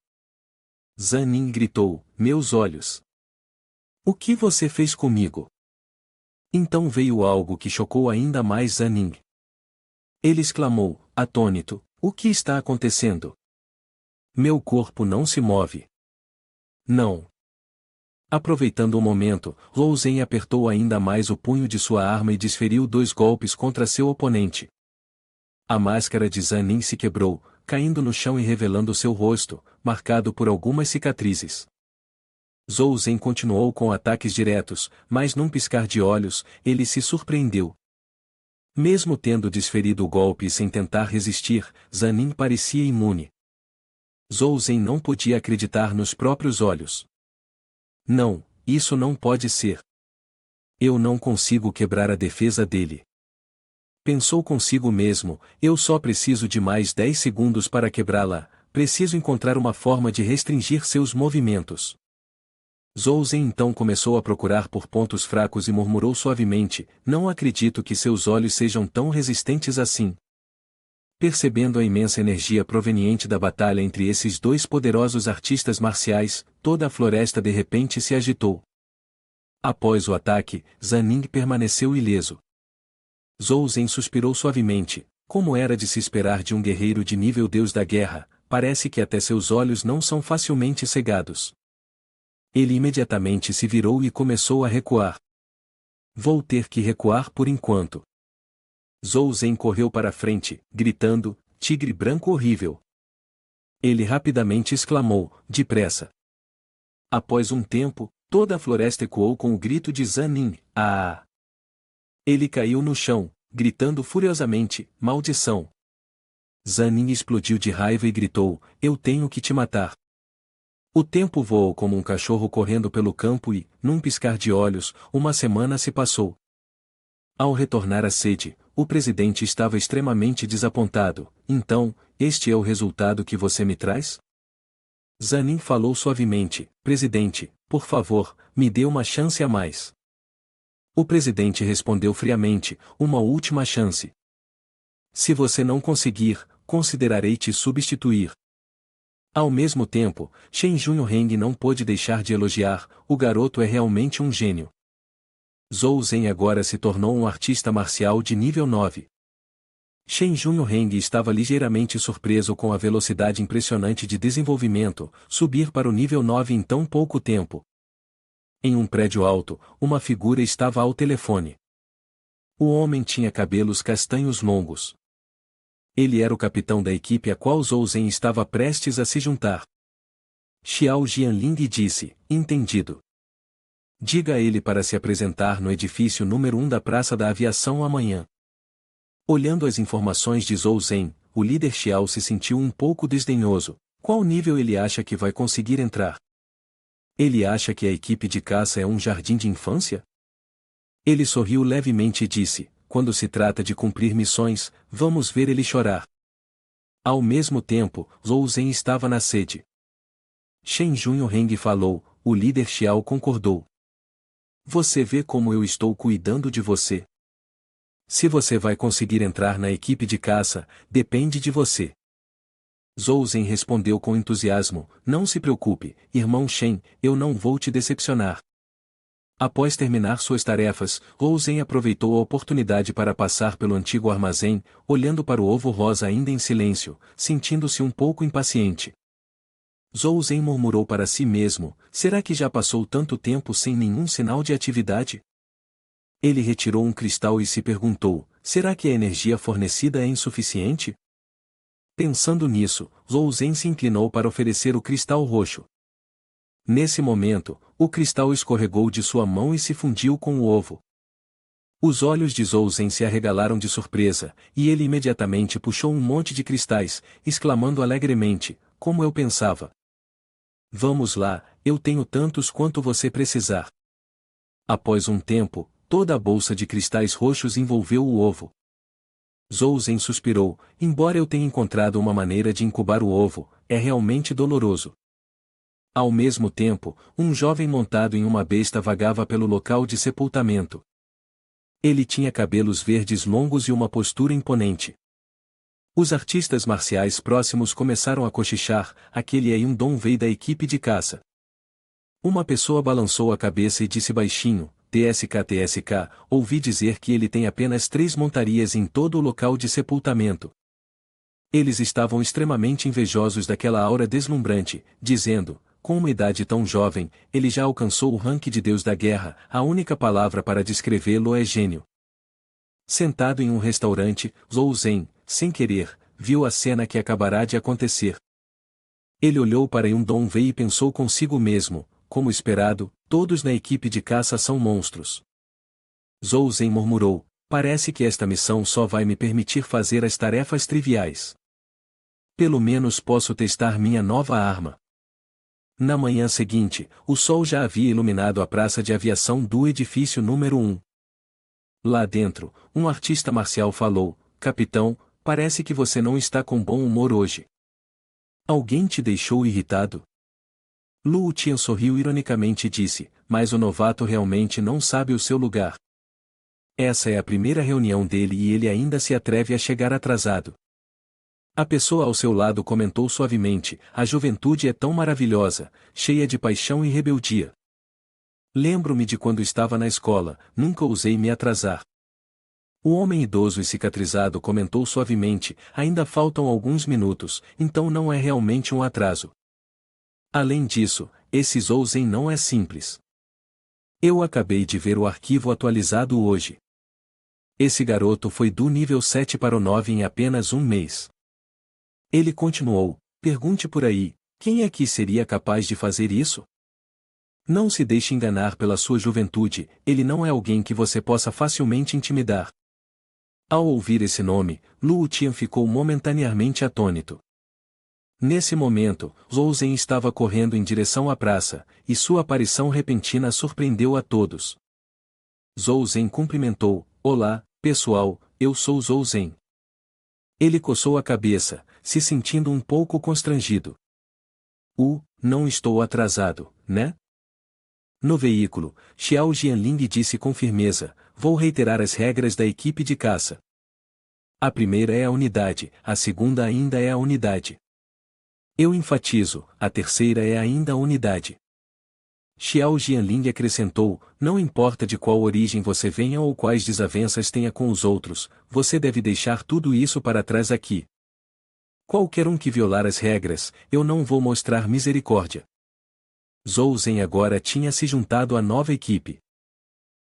Zanin gritou, meus olhos. O que você fez comigo? Então veio algo que chocou ainda mais Zanin. Ele exclamou, atônito, o que está acontecendo? Meu corpo não se move. Não. Aproveitando o momento, Zhou Zhen apertou ainda mais o punho de sua arma e desferiu 2 golpes contra seu oponente. A máscara de Zanin se quebrou, caindo no chão e revelando seu rosto, marcado por algumas cicatrizes. Zhou Zhen continuou com ataques diretos, mas num piscar de olhos, ele se surpreendeu. Mesmo tendo desferido o golpe sem tentar resistir, Zanin parecia imune. Zhou Zhen não podia acreditar nos próprios olhos. Não, isso não pode ser. Eu não consigo quebrar a defesa dele. Pensou consigo mesmo, eu só preciso de mais 10 segundos para quebrá-la, preciso encontrar uma forma de restringir seus movimentos. Zhou Zhen então começou a procurar por pontos fracos e murmurou suavemente, não acredito que seus olhos sejam tão resistentes assim. Percebendo a imensa energia proveniente da batalha entre esses 2 poderosos artistas marciais, toda a floresta de repente se agitou. Após o ataque, Zanin permaneceu ileso. Zhou Zhen suspirou suavemente, como era de se esperar de um guerreiro de nível Deus da Guerra, parece que até seus olhos não são facilmente cegados. Ele imediatamente se virou e começou a recuar. Vou ter que recuar por enquanto. Zhou Zhen correu para frente, gritando, tigre branco horrível. Ele rapidamente exclamou, depressa. Após um tempo, toda a floresta ecoou com o grito de Zanin, ah! Ele caiu no chão, gritando furiosamente, maldição. Zanin explodiu de raiva e gritou, eu tenho que te matar. O tempo voou como um cachorro correndo pelo campo e, num piscar de olhos, uma semana se passou. Ao retornar à sede, o presidente estava extremamente desapontado. Então, este é o resultado que você me traz? Zanin falou suavemente, presidente, por favor, me dê uma chance a mais. O presidente respondeu friamente, uma última chance. Se você não conseguir, considerarei te substituir. Ao mesmo tempo, Shen Junhong não pôde deixar de elogiar, o garoto é realmente um gênio. Zhou Zhen agora se tornou um artista marcial de nível 9. Shen Junhong estava ligeiramente surpreso com a velocidade impressionante de desenvolvimento, subir para o nível 9 em tão pouco tempo. Em um prédio alto, uma figura estava ao telefone. O homem tinha cabelos castanhos longos. Ele era o capitão da equipe a qual Zhou Zhen estava prestes a se juntar. Xiao Jianling disse, entendido. Diga a ele para se apresentar no edifício número 1 da Praça da Aviação amanhã. Olhando as informações de Zhou Zhen, o líder Xiao se sentiu um pouco desdenhoso. Qual nível ele acha que vai conseguir entrar? Ele acha que a equipe de caça é um jardim de infância? Ele sorriu levemente e disse, quando se trata de cumprir missões, vamos ver ele chorar. Ao mesmo tempo, Zhou Zhen estava na sede. Shen Junhong falou, o líder Xiao concordou. Você vê como eu estou cuidando de você. Se você vai conseguir entrar na equipe de caça, depende de você. Zhou Zhen respondeu com entusiasmo, não se preocupe, irmão Shen, eu não vou te decepcionar. Após terminar suas tarefas, Zhou Zhen aproveitou a oportunidade para passar pelo antigo armazém, olhando para o ovo rosa ainda em silêncio, sentindo-se um pouco impaciente. Zhou Zhen murmurou para si mesmo, será que já passou tanto tempo sem nenhum sinal de atividade? Ele retirou um cristal e se perguntou, será que a energia fornecida é insuficiente? Pensando nisso, Zhou Zhen se inclinou para oferecer o cristal roxo. Nesse momento, o cristal escorregou de sua mão e se fundiu com o ovo. Os olhos de Zhou Zhen se arregalaram de surpresa, e ele imediatamente puxou um monte de cristais, exclamando alegremente, como eu pensava. Vamos lá, eu tenho tantos quanto você precisar. Após um tempo, toda a bolsa de cristais roxos envolveu o ovo. Zhou Zhen suspirou, embora eu tenha encontrado uma maneira de incubar o ovo, é realmente doloroso. Ao mesmo tempo, um jovem montado em uma besta vagava pelo local de sepultamento. Ele tinha cabelos verdes longos e uma postura imponente. Os artistas marciais próximos começaram a cochichar, aquele é Dong Wei da equipe de caça. Uma pessoa balançou a cabeça e disse baixinho, TSK, ouvi dizer que ele tem apenas 3 montarias em todo o local de sepultamento. Eles estavam extremamente invejosos daquela aura deslumbrante, dizendo, com uma idade tão jovem, ele já alcançou o rank de Deus da Guerra, a única palavra para descrevê-lo é gênio. Sentado em um restaurante, Zhou Zhen, sem querer, viu a cena que acabará de acontecer. Ele olhou para Dong Wei e pensou consigo mesmo, como esperado, todos na equipe de caça são monstros. Zhou Zhen murmurou, parece que esta missão só vai me permitir fazer as tarefas triviais. Pelo menos posso testar minha nova arma. Na manhã seguinte, o sol já havia iluminado a praça de aviação do edifício número 1. Lá dentro, um artista marcial falou, capitão, parece que você não está com bom humor hoje. Alguém te deixou irritado? Lu Tian sorriu ironicamente e disse, mas o novato realmente não sabe o seu lugar. Essa é a primeira reunião dele e ele ainda se atreve a chegar atrasado. A pessoa ao seu lado comentou suavemente, a juventude é tão maravilhosa, cheia de paixão e rebeldia. Lembro-me de quando estava na escola, nunca ousei me atrasar. O homem idoso e cicatrizado comentou suavemente, ainda faltam alguns minutos, então não é realmente um atraso. Além disso, esse Zhou Zhen não é simples. Eu acabei de ver o arquivo atualizado hoje. Esse garoto foi do nível 7 para o 9 em apenas um mês. Ele continuou, pergunte por aí, quem aqui seria capaz de fazer isso? Não se deixe enganar pela sua juventude, ele não é alguém que você possa facilmente intimidar. Ao ouvir esse nome, Lu Tian ficou momentaneamente atônito. Nesse momento, Zhou Zhen estava correndo em direção à praça, e sua aparição repentina surpreendeu a todos. Zhou Zhen cumprimentou, olá, pessoal, eu sou Zhou Zhen. Ele coçou a cabeça, se sentindo um pouco constrangido. Não estou atrasado, né? No veículo, Xiao Jianling disse com firmeza, vou reiterar as regras da equipe de caça. A primeira é a unidade, a segunda ainda é a unidade. Eu enfatizo, a terceira é ainda a unidade. Xiao Jianling acrescentou, não importa de qual origem você venha ou quais desavenças tenha com os outros, você deve deixar tudo isso para trás aqui. Qualquer um que violar as regras, eu não vou mostrar misericórdia. Zhou Zhen agora tinha se juntado à nova equipe.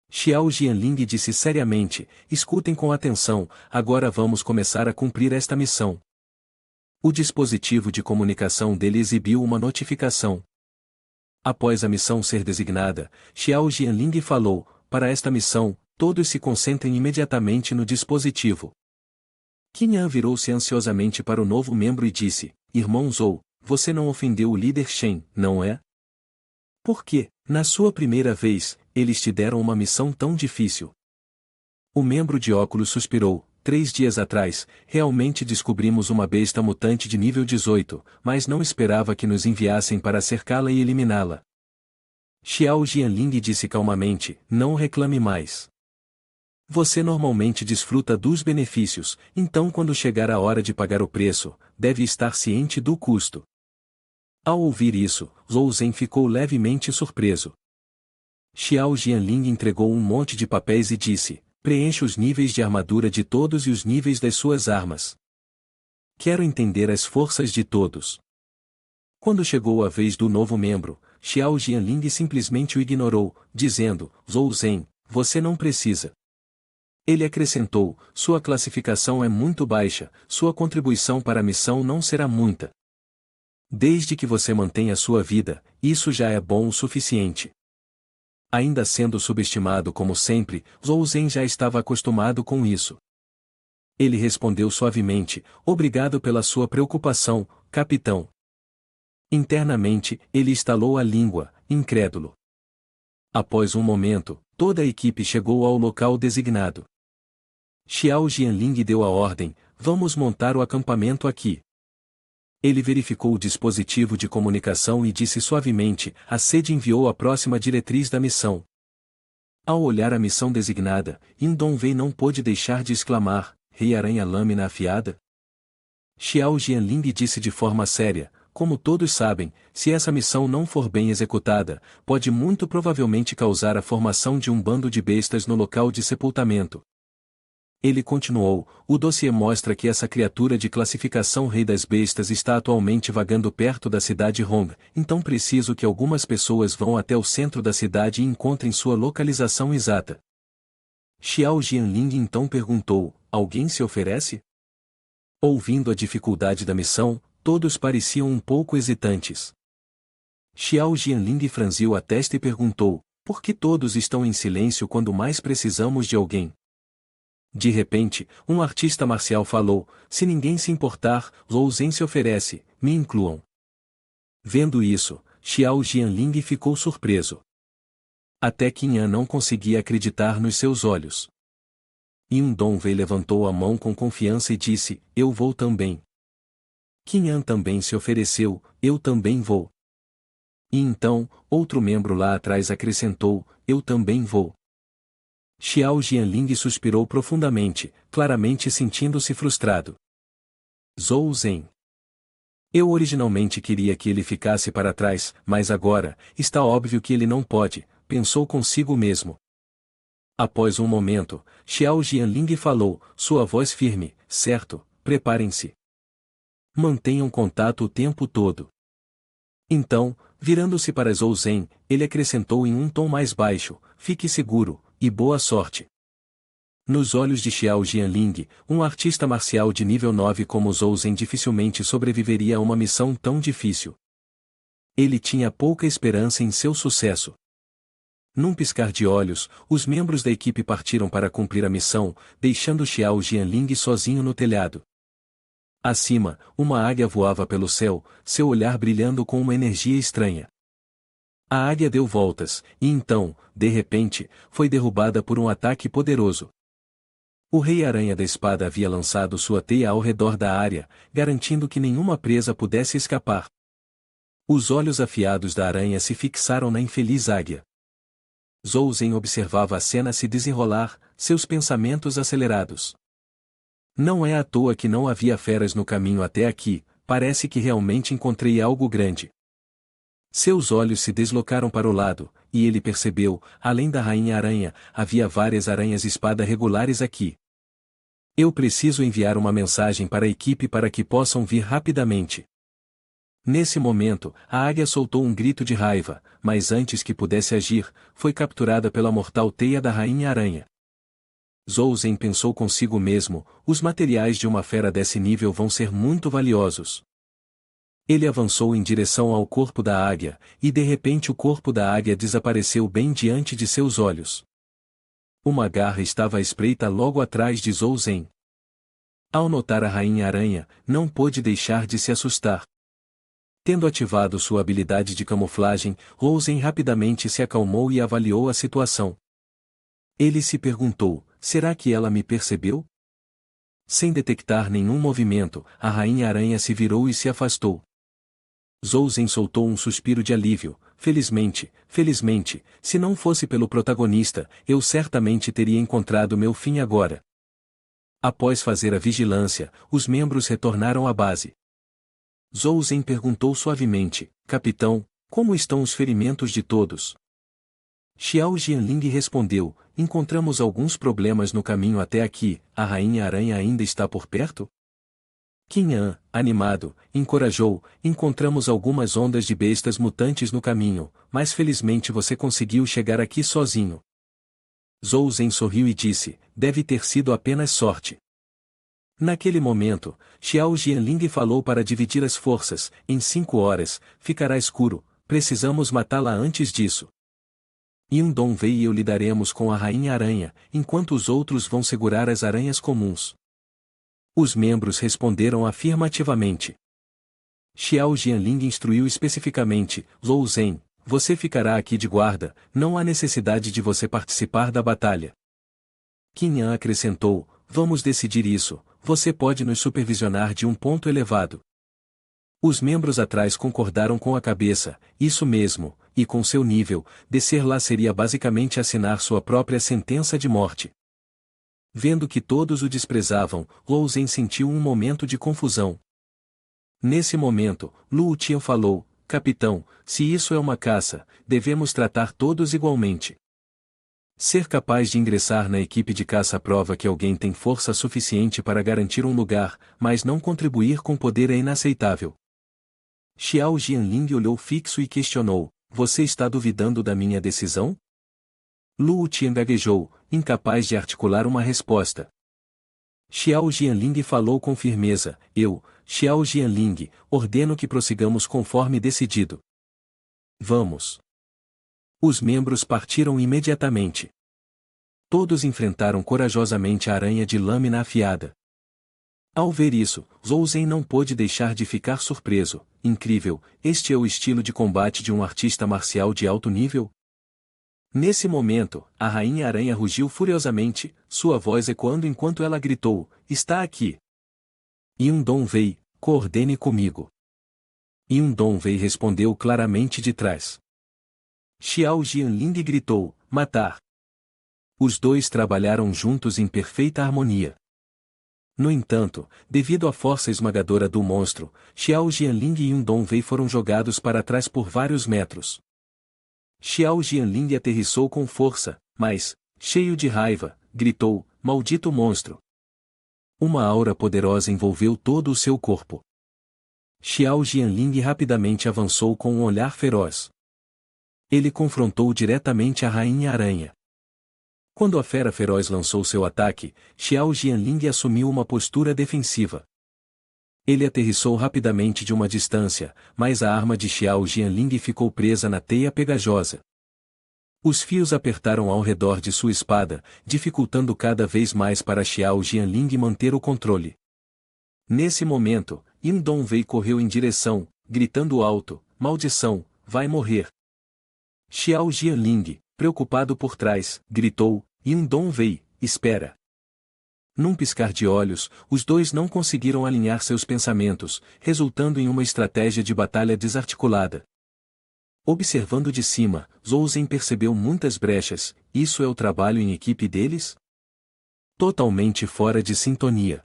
Xiao Jianling disse seriamente, escutem com atenção, agora vamos começar a cumprir esta missão. O dispositivo de comunicação dele exibiu uma notificação. Após a missão ser designada, Xiao Jianling falou, para esta missão, todos se concentrem imediatamente no dispositivo. Qin Yan virou-se ansiosamente para o novo membro e disse, irmão Zhou, você não ofendeu o líder Shen, não é? Por que, na sua primeira vez, eles te deram uma missão tão difícil? O membro de óculos suspirou, 3 dias atrás, realmente descobrimos uma besta mutante de nível 18, mas não esperava que nos enviassem para cercá-la e eliminá-la. Xiao Jianling disse calmamente, não reclame mais. Você normalmente desfruta dos benefícios, então quando chegar a hora de pagar o preço, deve estar ciente do custo. Ao ouvir isso, Zhou Zhen ficou levemente surpreso. Xiao Jianling entregou um monte de papéis e disse: preencha os níveis de armadura de todos e os níveis das suas armas. Quero entender as forças de todos. Quando chegou a vez do novo membro, Xiao Jianling simplesmente o ignorou, dizendo: Zhou Zhen, você não precisa. Ele acrescentou: sua classificação é muito baixa, sua contribuição para a missão não será muita. Desde que você mantenha sua vida, isso já é bom o suficiente. Ainda sendo subestimado como sempre, Zhou Zhen já estava acostumado com isso. Ele respondeu suavemente: obrigado pela sua preocupação, capitão. Internamente, ele estalou a língua, incrédulo. Após um momento, toda a equipe chegou ao local designado. Xiao Jianling deu a ordem: vamos montar o acampamento aqui. Ele verificou o dispositivo de comunicação e disse suavemente: a sede enviou a próxima diretriz da missão. Ao olhar a missão designada, Yin Dongwei não pôde deixar de exclamar: Rei Aranha Lâmina Afiada? Xiao Jianling disse de forma séria: como todos sabem, se essa missão não for bem executada, pode muito provavelmente causar a formação de um bando de bestas no local de sepultamento. Ele continuou: o dossiê mostra que essa criatura de classificação Rei das Bestas está atualmente vagando perto da cidade Hong, então preciso que algumas pessoas vão até o centro da cidade e encontrem sua localização exata. Xiao Jianling então perguntou: alguém se oferece? Ouvindo a dificuldade da missão, todos pareciam um pouco hesitantes. Xiao Jianling franziu a testa e perguntou: por que todos estão em silêncio quando mais precisamos de alguém? De repente, um artista marcial falou: se ninguém se importar, Zhou Zhen se oferece, me incluam. Vendo isso, Xiao Jianling ficou surpreso. Até Qin Yan não conseguia acreditar nos seus olhos. Yin Dongwei levantou a mão com confiança e disse: eu vou também. Qin Yan também se ofereceu: eu também vou. E então, outro membro lá atrás acrescentou: eu também vou. Xiao Jianling suspirou profundamente, claramente sentindo-se frustrado. Zhou Zhen. Eu originalmente queria que ele ficasse para trás, mas agora, está óbvio que ele não pode, pensou consigo mesmo. Após um momento, Xiao Jianling falou, sua voz firme: certo, preparem-se. Mantenham contato o tempo todo. Então, virando-se para Zhou Zhen, ele acrescentou em um tom mais baixo: fique seguro, e boa sorte. Nos olhos de Xiao Jianling, um artista marcial de nível 9 como Zhou Zhen dificilmente sobreviveria a uma missão tão difícil. Ele tinha pouca esperança em seu sucesso. Num piscar de olhos, os membros da equipe partiram para cumprir a missão, deixando Xiao Jianling sozinho no telhado. Acima, uma águia voava pelo céu, seu olhar brilhando com uma energia estranha. A águia deu voltas, e então, de repente, foi derrubada por um ataque poderoso. O Rei Aranha da Espada havia lançado sua teia ao redor da área, garantindo que nenhuma presa pudesse escapar. Os olhos afiados da aranha se fixaram na infeliz águia. Zhou Zhen observava a cena se desenrolar, seus pensamentos acelerados. Não é à toa que não havia feras no caminho até aqui, parece que realmente encontrei algo grande. Seus olhos se deslocaram para o lado, e ele percebeu, além da Rainha Aranha, havia várias aranhas-espada regulares aqui. Eu preciso enviar uma mensagem para a equipe para que possam vir rapidamente. Nesse momento, a águia soltou um grito de raiva, mas antes que pudesse agir, foi capturada pela mortal teia da Rainha Aranha. Zhou Zhen pensou consigo mesmo, os materiais de uma fera desse nível vão ser muito valiosos. Ele avançou em direção ao corpo da águia, e de repente o corpo da águia desapareceu bem diante de seus olhos. Uma garra estava à espreita logo atrás de Zhou Zhen. Ao notar a Rainha Aranha, não pôde deixar de se assustar. Tendo ativado sua habilidade de camuflagem, Zhou Zhen rapidamente se acalmou e avaliou a situação. Ele se perguntou, será que ela me percebeu? Sem detectar nenhum movimento, a Rainha Aranha se virou e se afastou. Zhou Zhen soltou um suspiro de alívio. Felizmente, se não fosse pelo protagonista, eu certamente teria encontrado meu fim agora. Após fazer a vigilância, os membros retornaram à base. Zhou Zhen perguntou suavemente, capitão, como estão os ferimentos de todos? Xiao Jianling respondeu, encontramos alguns problemas no caminho até aqui, a Rainha Aranha ainda está por perto? Qin An, animado, encorajou, encontramos algumas ondas de bestas mutantes no caminho, mas felizmente você conseguiu chegar aqui sozinho. Zhou Zhen sorriu e disse, deve ter sido apenas sorte. Naquele momento, Xiao Jianling falou para dividir as forças, em 5 horas, ficará escuro, precisamos matá-la antes disso. Yindong e eu lidaremos com a Rainha Aranha, enquanto os outros vão segurar as aranhas comuns. Os membros responderam afirmativamente. Xiao Jianling instruiu especificamente, Zhou Zhen, você ficará aqui de guarda, não há necessidade de você participar da batalha. Qin An acrescentou, vamos decidir isso, você pode nos supervisionar de um ponto elevado. Os membros atrás concordaram com a cabeça, isso mesmo, e com seu nível, descer lá seria basicamente assinar sua própria sentença de morte. Vendo que todos o desprezavam, Zhou Zhen sentiu um momento de confusão. Nesse momento, Lu Tian falou, capitão, se isso é uma caça, devemos tratar todos igualmente. Ser capaz de ingressar na equipe de caça prova que alguém tem força suficiente para garantir um lugar, mas não contribuir com poder é inaceitável. Xiao Jianling olhou fixo e questionou, você está duvidando da minha decisão? Lu Tian gaguejou, incapaz de articular uma resposta. Xiao Jianling falou com firmeza, Xiao Jianling, ordeno que prossigamos conforme decidido. Vamos. Os membros partiram imediatamente. Todos enfrentaram corajosamente a aranha de lâmina afiada. Ao ver isso, Zhou Zhen não pôde deixar de ficar surpreso, incrível, este é o estilo de combate de um artista marcial de alto nível? Nesse momento, a Rainha Aranha rugiu furiosamente, sua voz ecoando enquanto ela gritou, está aqui. Yindong, coordene comigo. Yindong respondeu claramente de trás. Xiao Jianling gritou, matar. Os dois trabalharam juntos em perfeita harmonia. No entanto, devido à força esmagadora do monstro, Xiao Jianling e Yindong foram jogados para trás por vários metros. Xiao Jianling aterrissou com força, mas, cheio de raiva, gritou, maldito monstro. Uma aura poderosa envolveu todo o seu corpo. Xiao Jianling rapidamente avançou com um olhar feroz. Ele confrontou diretamente a Rainha Aranha. Quando a fera feroz lançou seu ataque, Xiao Jianling assumiu uma postura defensiva. Ele aterrissou rapidamente de uma distância, mas a arma de Xiao Jianling ficou presa na teia pegajosa. Os fios apertaram ao redor de sua espada, dificultando cada vez mais para Xiao Jianling manter o controle. Nesse momento, Yindong correu em direção, gritando alto, maldição, vai morrer. Xiao Jianling, preocupado por trás, gritou, Yindong, espera. Num piscar de olhos, os dois não conseguiram alinhar seus pensamentos, resultando em uma estratégia de batalha desarticulada. Observando de cima, Zhou Zhen percebeu muitas brechas, isso é o trabalho em equipe deles? Totalmente fora de sintonia.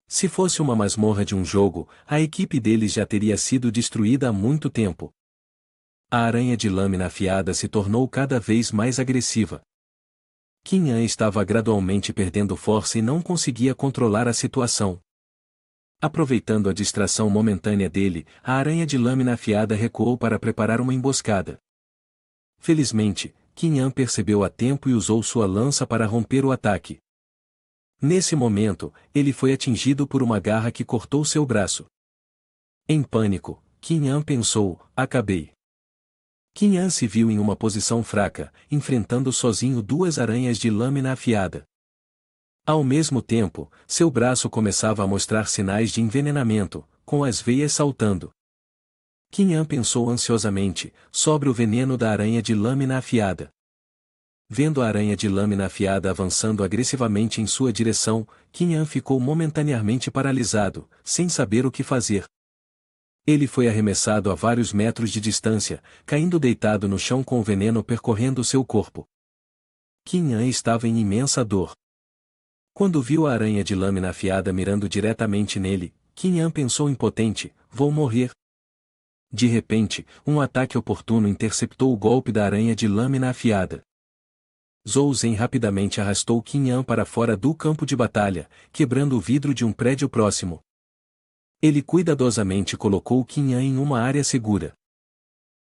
Se fosse uma masmorra de um jogo, a equipe deles já teria sido destruída há muito tempo. A aranha de lâmina afiada se tornou cada vez mais agressiva. Qin An estava gradualmente perdendo força e não conseguia controlar a situação. Aproveitando a distração momentânea dele, a aranha de lâmina afiada recuou para preparar uma emboscada. Felizmente, Qin An percebeu a tempo e usou sua lança para romper o ataque. Nesse momento, ele foi atingido por uma garra que cortou seu braço. Em pânico, Qin An pensou, acabei. Qin An se viu em uma posição fraca, enfrentando sozinho duas aranhas de lâmina afiada. Ao mesmo tempo, seu braço começava a mostrar sinais de envenenamento, com as veias saltando. Qin An pensou ansiosamente, sobre o veneno da aranha de lâmina afiada. Vendo a aranha de lâmina afiada avançando agressivamente em sua direção, Qin An ficou momentaneamente paralisado, sem saber o que fazer. Ele foi arremessado a vários metros de distância, caindo deitado no chão com o veneno percorrendo seu corpo. Qin An estava em imensa dor. Quando viu a aranha de lâmina afiada mirando diretamente nele, Qin An pensou impotente, vou morrer. De repente, um ataque oportuno interceptou o golpe da aranha de lâmina afiada. Zhou Zhen rapidamente arrastou Qin Yan para fora do campo de batalha, quebrando o vidro de um prédio próximo. Ele cuidadosamente colocou Qin Yan em uma área segura.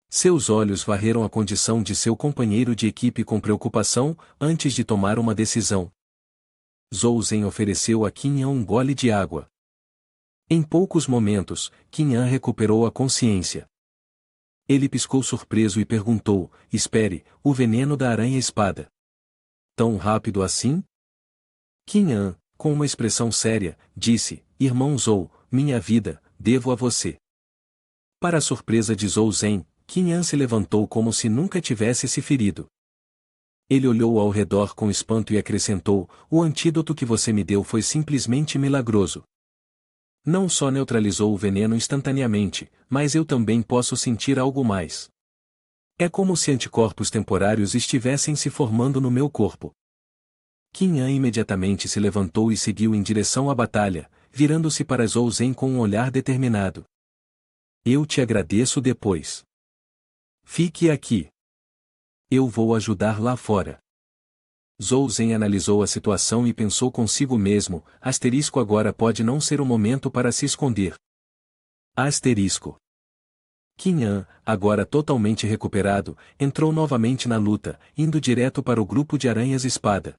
Seus olhos varreram a condição de seu companheiro de equipe com preocupação, antes de tomar uma decisão. Zhou Zhen ofereceu a Qin Yan um gole de água. Em poucos momentos, Qin Yan recuperou a consciência. Ele piscou surpreso e perguntou: espere, o veneno da aranha-espada. Tão rápido assim? Qin Yan, com uma expressão séria, disse: irmão Zhou, minha vida, devo a você. Para a surpresa de Zhou Zhen, Qin Yan se levantou como se nunca tivesse se ferido. Ele olhou ao redor com espanto e acrescentou: o antídoto que você me deu foi simplesmente milagroso. Não só neutralizou o veneno instantaneamente, mas eu também posso sentir algo mais. É como se anticorpos temporários estivessem se formando no meu corpo. Qin Yan imediatamente se levantou e seguiu em direção à batalha, virando-se para Zhou Zhen com um olhar determinado. Eu te agradeço depois. Fique aqui. Eu vou ajudar lá fora. Zhou Zhen analisou a situação e pensou consigo mesmo: asterisco, agora pode não ser o momento para se esconder. Asterisco. Qin Yan, agora totalmente recuperado, entrou novamente na luta, indo direto para o grupo de aranhas-espada.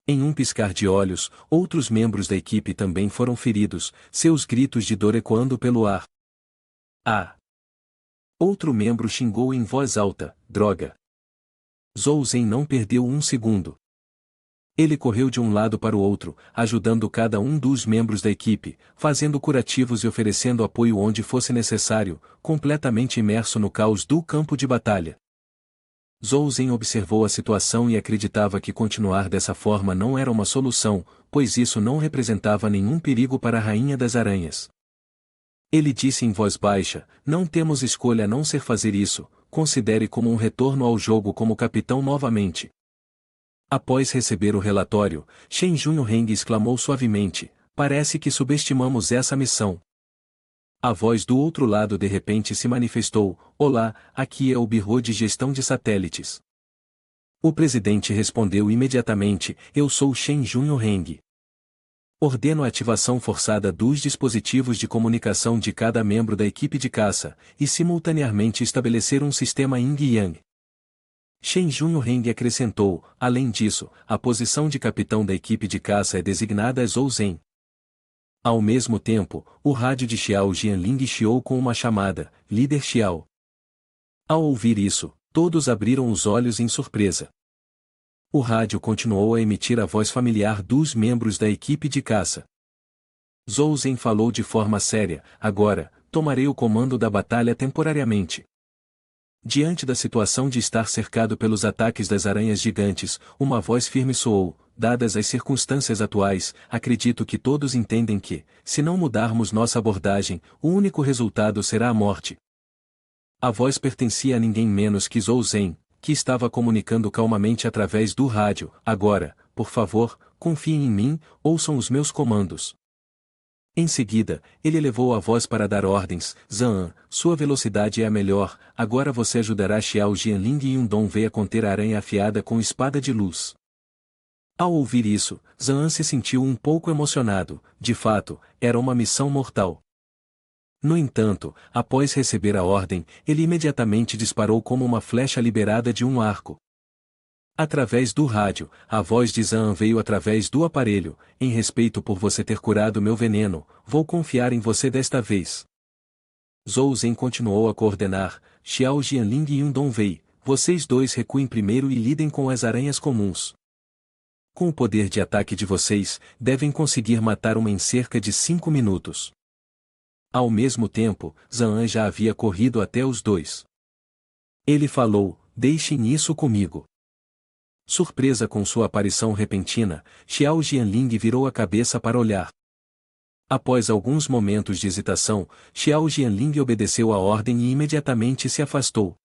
Em um piscar de olhos, outros membros da equipe também foram feridos, seus gritos de dor ecoando pelo ar. Ah! Outro membro xingou em voz alta: droga! Zhou Zhen não perdeu um segundo. Ele correu de um lado para o outro, ajudando cada um dos membros da equipe, fazendo curativos e oferecendo apoio onde fosse necessário, completamente imerso no caos do campo de batalha. Zhou Zhen observou a situação e acreditava que continuar dessa forma não era uma solução, pois isso não representava nenhum perigo para a Rainha das Aranhas. Ele disse em voz baixa: não temos escolha a não ser fazer isso, considere como um retorno ao jogo como capitão novamente. Após receber o relatório, Shen Junhong exclamou suavemente: parece que subestimamos essa missão. A voz do outro lado de repente se manifestou: olá, aqui é o Bureau de Gestão de Satélites. O presidente respondeu imediatamente: eu sou Shen Junhong. Ordeno a ativação forçada dos dispositivos de comunicação de cada membro da equipe de caça, e simultaneamente estabelecer um sistema Yin-Yang. Shen Junhong acrescentou: além disso, a posição de capitão da equipe de caça é designada a Zhou Zhen. Ao mesmo tempo, o rádio de Xiao Jianling chiou com uma chamada: líder Xiao. Ao ouvir isso, todos abriram os olhos em surpresa. O rádio continuou a emitir a voz familiar dos membros da equipe de caça. Zhou Zhen falou de forma séria: agora, tomarei o comando da batalha temporariamente. Diante da situação de estar cercado pelos ataques das aranhas gigantes, uma voz firme soou: dadas as circunstâncias atuais, acredito que todos entendem que, se não mudarmos nossa abordagem, o único resultado será a morte. A voz pertencia a ninguém menos que Zhou Zhen, que estava comunicando calmamente através do rádio: agora, por favor, confiem em mim, ouçam os meus comandos. Em seguida, ele elevou a voz para dar ordens: Zhan, sua velocidade é a melhor, agora você ajudará Xiao Jianling e Yundong a conter a aranha afiada com espada de luz. Ao ouvir isso, Zhan se sentiu um pouco emocionado, de fato, era uma missão mortal. No entanto, após receber a ordem, ele imediatamente disparou como uma flecha liberada de um arco. Através do rádio, a voz de Zhan veio através do aparelho: em respeito por você ter curado meu veneno, vou confiar em você desta vez. Zhou Zhen continuou a coordenar: Xiao Jianling e Yundong, vocês dois recuem primeiro e lidem com as aranhas comuns. Com o poder de ataque de vocês, devem conseguir matar uma em cerca de 5 minutos. Ao mesmo tempo, Zhan já havia corrido até os dois. Ele falou: deixem isso comigo. Surpresa com sua aparição repentina, Xiao Jianling virou a cabeça para olhar. Após alguns momentos de hesitação, Xiao Jianling obedeceu a ordem e imediatamente se afastou.